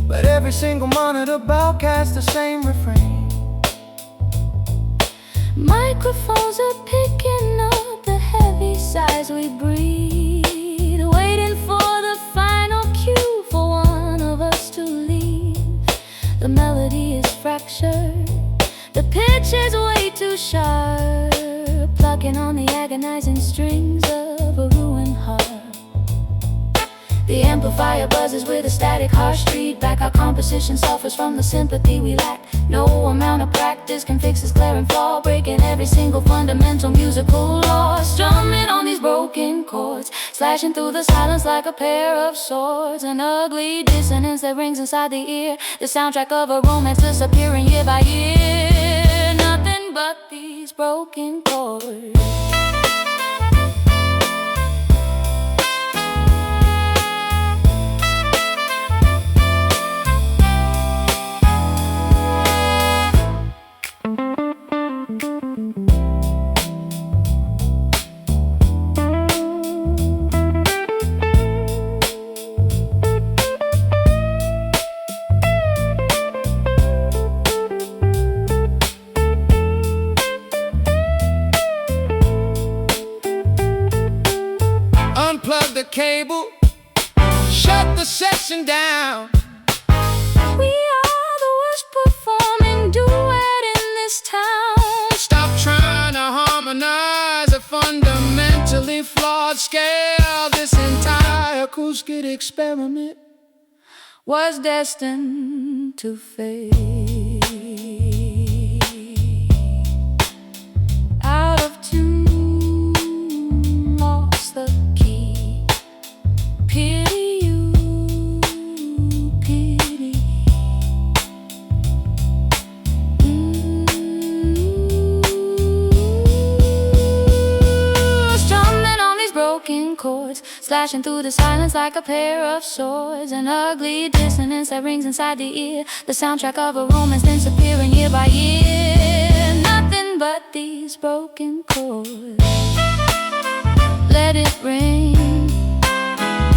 but every single monitor broadcasts the same refrain. Microphones are picking up the heavy sighs we breathe, waiting for the final cue for one of us to leave. The melody is fractured, the pitch is way too sharp, plucking on the agonizing strings of a ruined heart. The amplifier buzzes with a static, harsh feedback. Our composition suffers from the sympathy we lack. No amount of practice can fix this glaring flaw, breaking every single fundamental musical law. Strumming on these broken chords, slashing through the silence like a pair of swords. An ugly dissonance that rings inside the ear, the soundtrack of a romance disappearing year by year. Nothing but these broken chords. Unplug the cable, shut the session down. We are the worst performing duet in this town. Stop trying to harmonize a fundamentally flawed scale. This entire acoustic experiment was destined to fade. Out of tune, lost the key. Pity you, pity. Strumming on these broken chords, slashing through the silence like a pair of swords. An ugly dissonance that rings inside the ear, the soundtrack of a romance disappearing year by year. Nothing but these broken chords. Let it rain,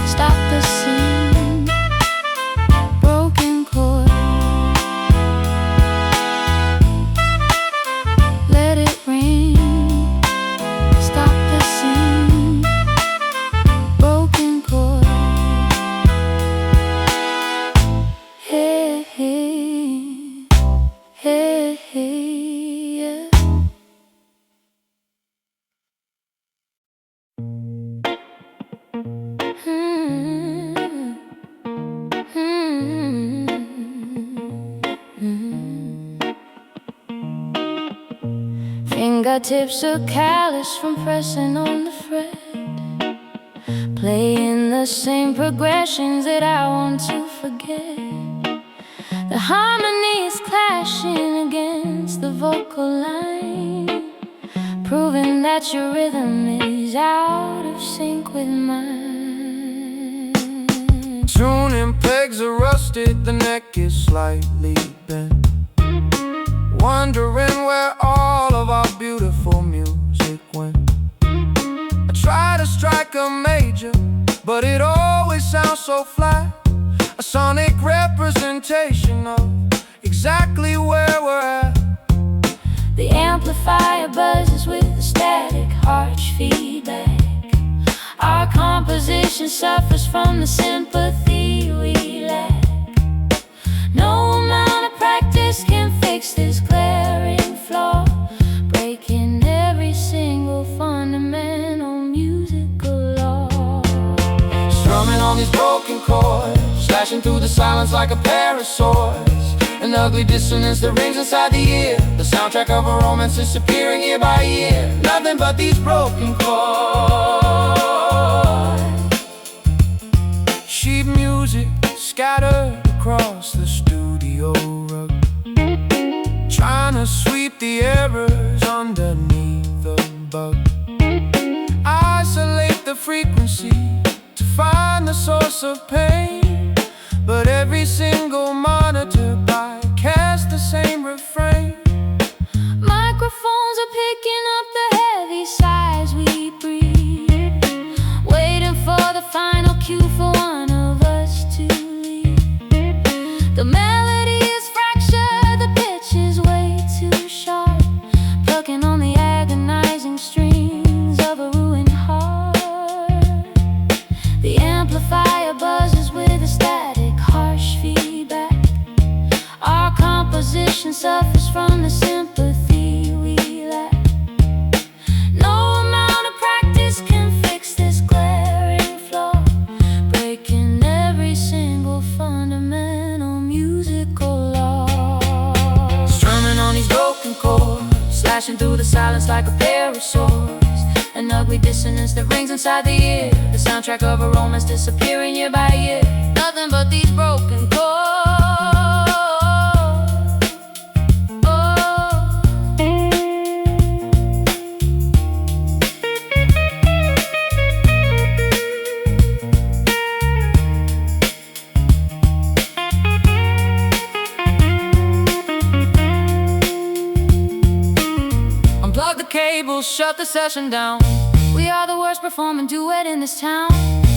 stop the scene. Broken chords. Let it rain, stop the scene. Broken chords. Hey, hey, hey, hey, yeah. Fingertips are callous from pressing on the fret, playing the same progressions that I want to forget. The harmony is clashing against the vocal line, proving that your rhythm is out of sync with mine. Tuning pegs are rusted, the neck is slightly bent, wondering where all of our beautiful music went. I try to strike a major, but it always sounds so flat. A sonic representation of exactly where we're at. The amplifier buzzes with the static, harsh feedback. Our composition suffers from the sympathy we lack. No amount of practice can fix this glaring flaw, breaking every single fundamental musical law. Strumming on these broken chords, slashing through the silence like a pair of swords. An ugly dissonance that rings inside the ear. The soundtrack of a romance disappearing year by year. Nothing but these broken chords. Sheet music scattered across the studio rug, trying to sweep the errors underneath the bug. Isolate the frequency to find the source of pain, but every single monitor bycasts the same refrain. Microphones are picking up the heavy sighs we breathe, waiting for the final cue for one of us to leave. The melody is fractured, the pitch is way too sharp, plucking on the agonizing strings of a ruined heart. The amplifier buzzes with a static, harsh feedback. Our composition suffers from the sympathy we lack. No amount of practice can fix this glaring flaw, breaking every single fundamental musical law. Strumming on these broken chords, slashing through the silence like a pair of swords. An ugly dissonance that rings inside the ear. The soundtrack of a romance disappearing year by year. Nothing but these broken chords. Unplug the cables, shut the session down. We are the worst performing duet in this town.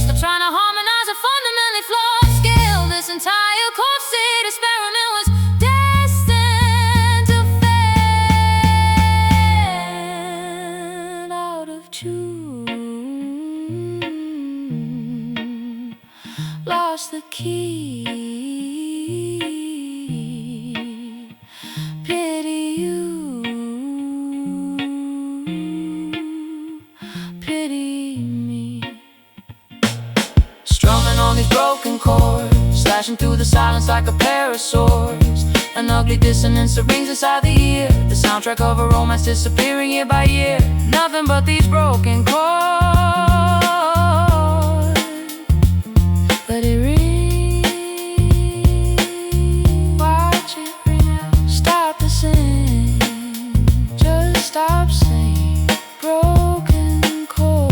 Stop trying to harmonize a fundamentally flawed scale. This entire corset experiment was destined to fail out of tune. Lost the key. Pity you. On these broken chords, slashing through the silence like a pair of swords. An ugly dissonance that rings inside the ear. The soundtrack of a romance disappearing year by year. Nothing but these broken chords. Let it ring. Watch it ring out. Stop the sing. Just stop singing. Broken chords.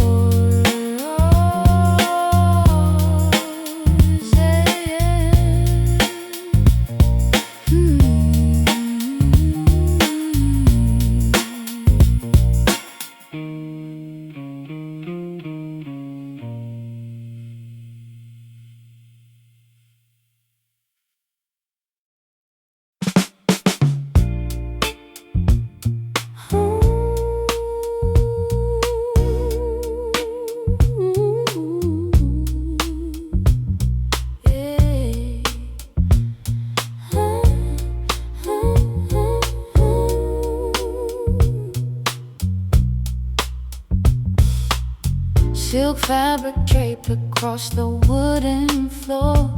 Silk fabric draped across the wooden floor.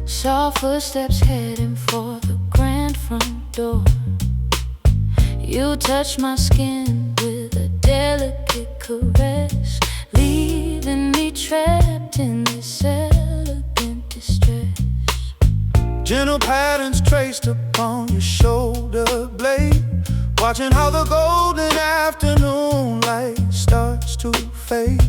Soft footsteps heading for the grand front door. You touch my skin with a delicate caress, leaving me trapped in this elegant distress. Gentle patterns traced upon your shoulder blade, watching how the golden afternoon light starts to fade.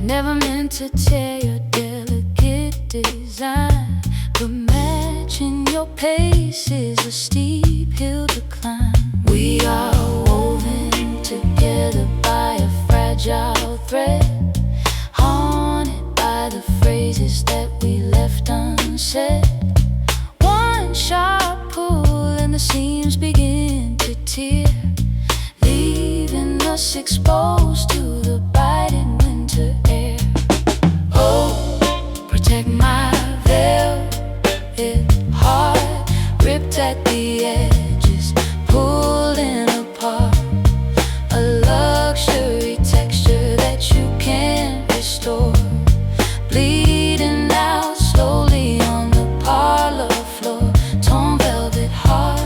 Never meant to tear your delicate design, but matching your pace is a steep hill to climb. We are woven together by a fragile thread, haunted by the phrases that we left unsaid. One sharp pull and the seams begin to tear, leaving us exposed to the biting winter air. Oh, protect my velvet heart, ripped at the edges, pulling apart. A luxury texture that you can't restore, bleeding out slowly on the parlor floor. Torn velvet heart.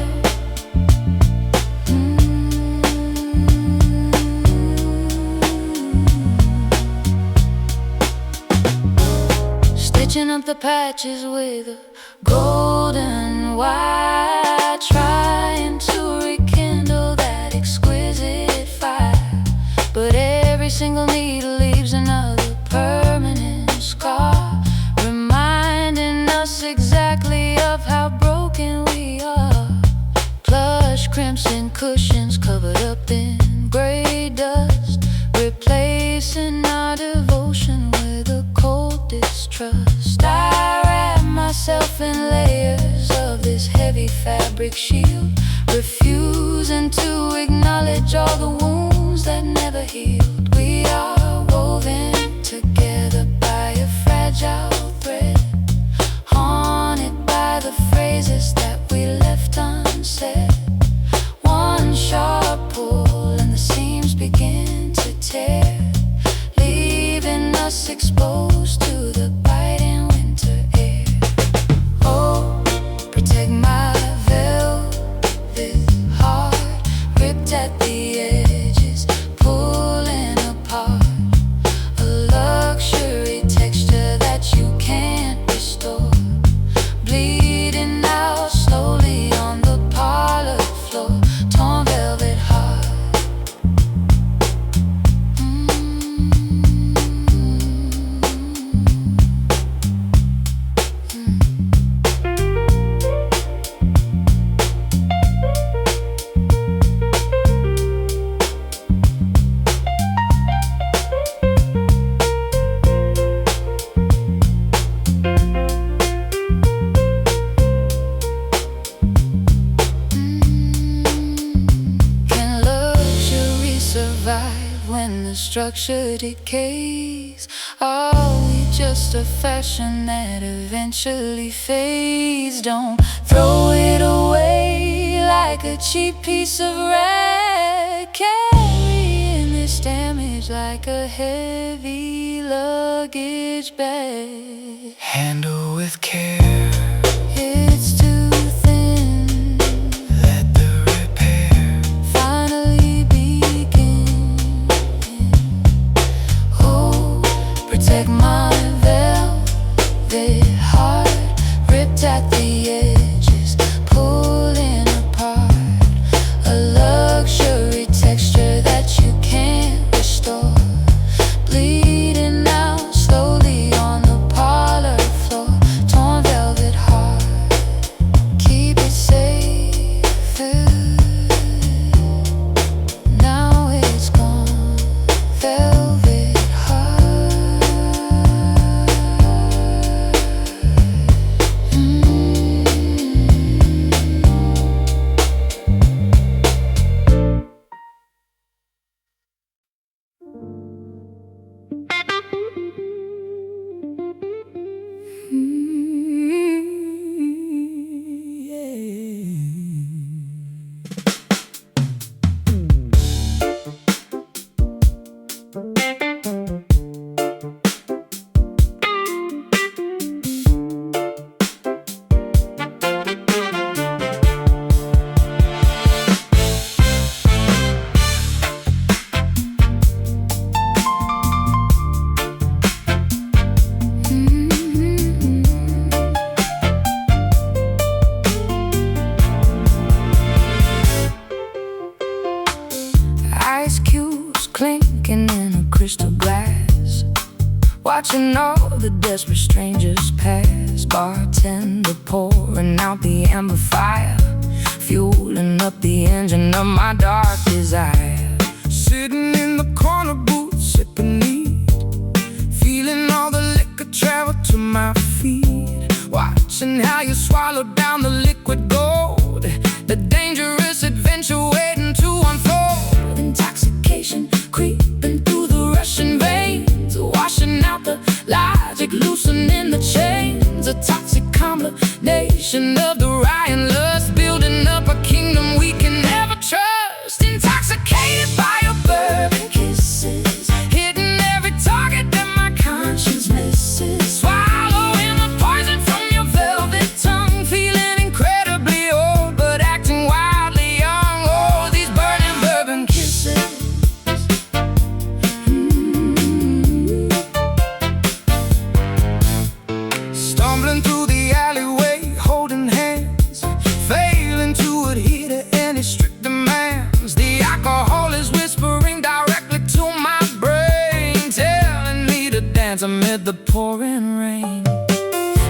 Stitching up the patches with a golden wire, trying to rekindle that exquisite fire. But every single needle leaves another permanent scar, reminding us exactly of how broken we are. Plush crimson cushions covered up in gray dust, replacing our devotion with a cold distrust. I wrap myself in layers of this heavy fabric shield, refusing to acknowledge all the wounds that never healed. We are woven together by a fragile thread, haunted by the phrases that we left unsaid. One sharp pull and the seams begin to tear, leaving us exposed to the biting winter air. Oh, protect my velvet heart, ripped at the edges, pulling apart. A luxury texture that you can't restore, bleeding out slowly on the parlor floor. Torn velvet heart. Can luxury survive when the structure decays? Are we just a fashion that eventually fades? Don't throw it away like a cheap piece of rag, carrying this damage like a heavy luggage bag. Handle with care. It's too thin. Let the repair finally begin. Oh, protect my velvet heart, ripped at the edges, pulling apart. A luxury texture that you can't restore, bleeding out slowly on the parlor floor. Torn velvet heart, keep it safe. Now it's gone. Velvet heart. Ice cubes clinking in a crystal glass, watching all the desperate strangers pass. Bartender pouring out the amber fire, fueling up the engine of my dark desire. Sitting in the corner booth, sipping neat, feeling all the liquor travel to my feet. Watching how you swallow down the liquid gold, the dangerous adventure waiting to unfold. Intoxication creeping through the rushing veins, washing out the logic, loosening the chains. A toxic combination of the riot and lust, building up a kingdom we can never trust. Intoxicated by your bourbon kisses, hitting every target that my conscience misses. Swallowing the poison from your velvet tongue, feeling incredibly old but acting wildly young. Oh, these burning bourbon kisses. Stumbling through the alleyway, holding hands, failing to adhere to any strict demands. The alcohol is whispering directly to my brain, telling me to dance amid the pouring rain.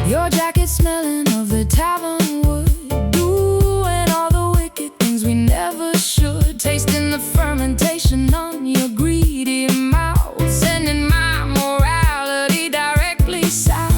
Your jacket smelling of the tavern wood, doing all the wicked things we never should. Tasting the fermentation on your greedy mouth, sending my morality directly south.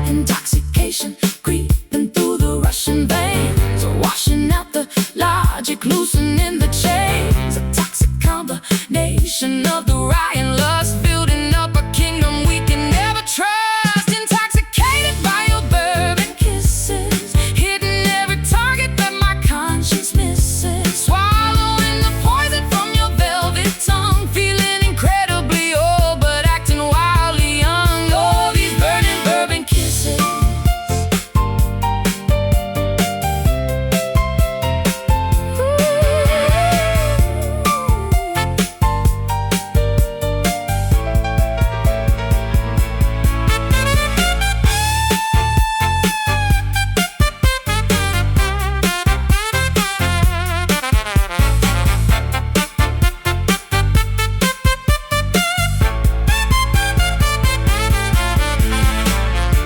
Intoxication creeping through the rushing veins, washing out the logic, loosening the chains. A toxic combination of the riot and lust, building up a kingdom we can never trust. Intoxicated by your bourbon kisses, hitting every target that my conscience misses. Swallowing the poison from your velvet tongue, feeling incredibly old but acting wildly young. Oh, these burning bourbon kisses.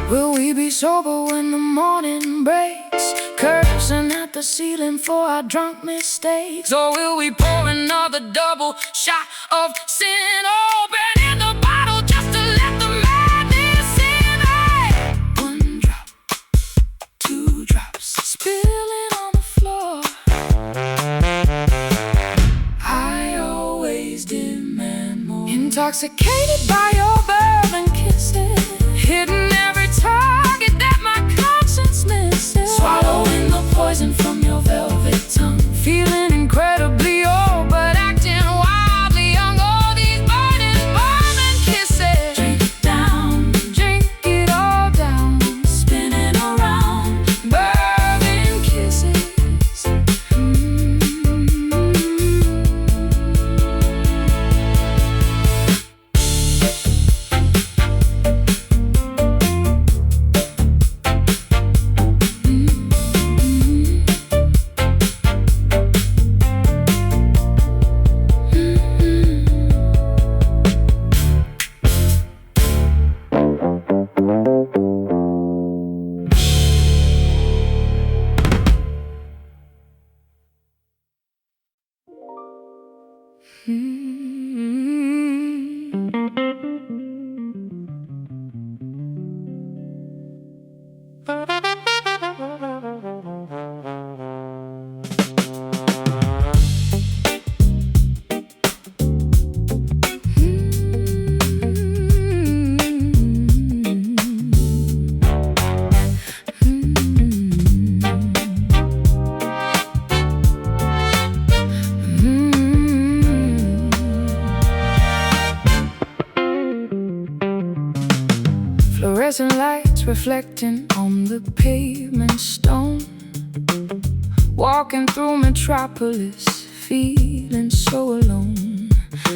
Will we be sober when the morning breaks, cursing at the ceiling for our drunk mistakes? Or will we pour another double shot of sin, opening the bottle just to let the madness in? Hey! One drop, two drops, spilling on the floor. I always demand more. Intoxicated by your bourbon kisses, hitting every target that my conscience misses. Swallowing the poison from your velvet tongue, feeling incredibly old but acting wildly young. Oh, these burning bourbon kisses. Drink it down, drink it all down, spinning around. Bourbon kisses. Fluorescent lights reflecting on the pavement stone, walking through metropolis, feeling so alone.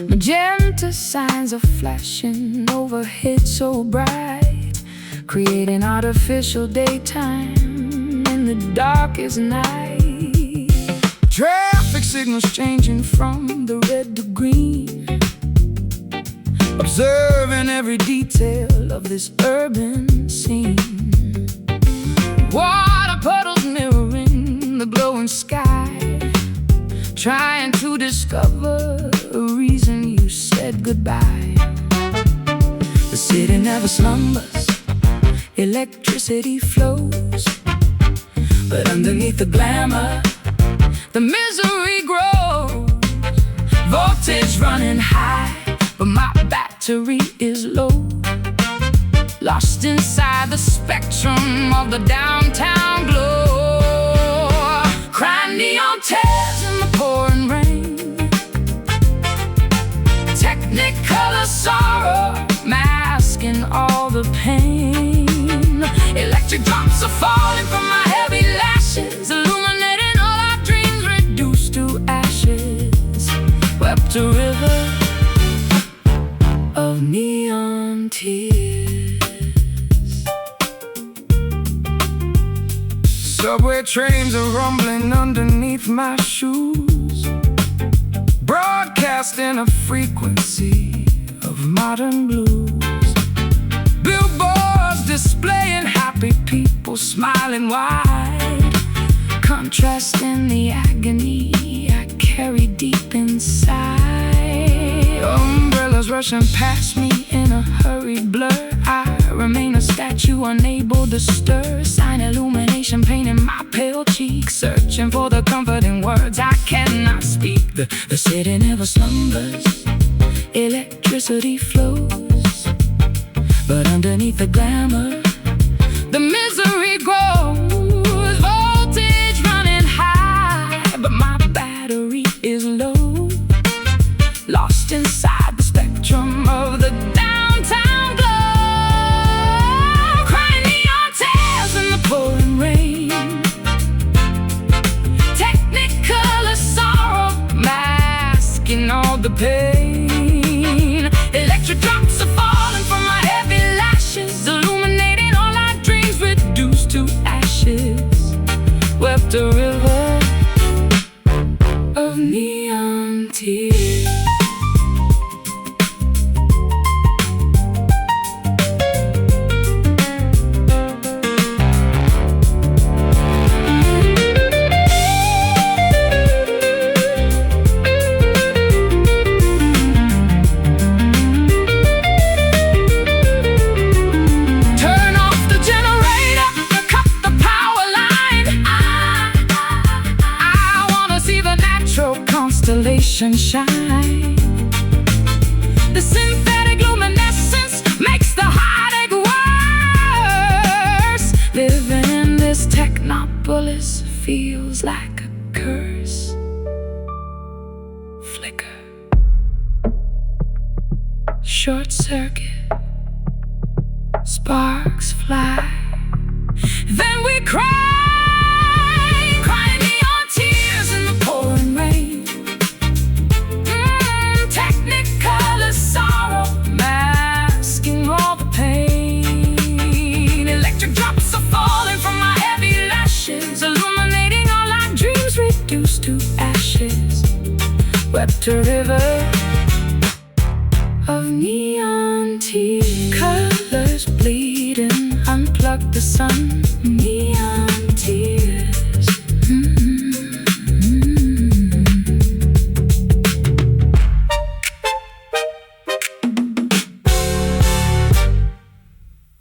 Magenta signs are flashing overhead so bright, creating artificial daytime in the darkest night. Traffic signals changing from the red to green, observing every detail of this urban scene. Water puddles mirroring the glowing sky, trying to discover a reason you said goodbye. The city never slumbers, electricity flows, but underneath the glamour, the misery grows. Voltage running high, but my battery is low. Lost inside the spectrum of the downtown glow. Crying neon tears in the pouring rain, technicolor sorrow masking all the pain. Electric drops are falling from my heavy lashes, illuminating all our dreams reduced to ashes. Wept a river of neon tears. Subway trains are rumbling underneath my shoes, broadcasting a frequency of modern blues. Billboards displaying happy people smiling wide, contrasting the agony I carry deep inside. Umbrellas rushing past me in a hurried blur. I remain a statue unable to stir. Sign illumination painting my pale cheeks, searching for the comforting words I cannot speak. The city never slumbers, electricity flows, but underneath the glamour, the misery grows. Voltage running high, but my battery is low. Lost inside the spectrum of the downtown glow. Crying neon tears in the pouring rain, technicolor sorrow masking all the pain. Electric drops are falling from my heavy lashes, illuminating all our dreams reduced to ashes. Wept a river of neon tears. Constellation shine. The synthetic luminescence makes the heartache worse. Living in this technopolis feels like a curse. Flicker, short circuit, sparks fly, then we cry. Wept a river of neon tears. Colors bleeding, unplug the sun.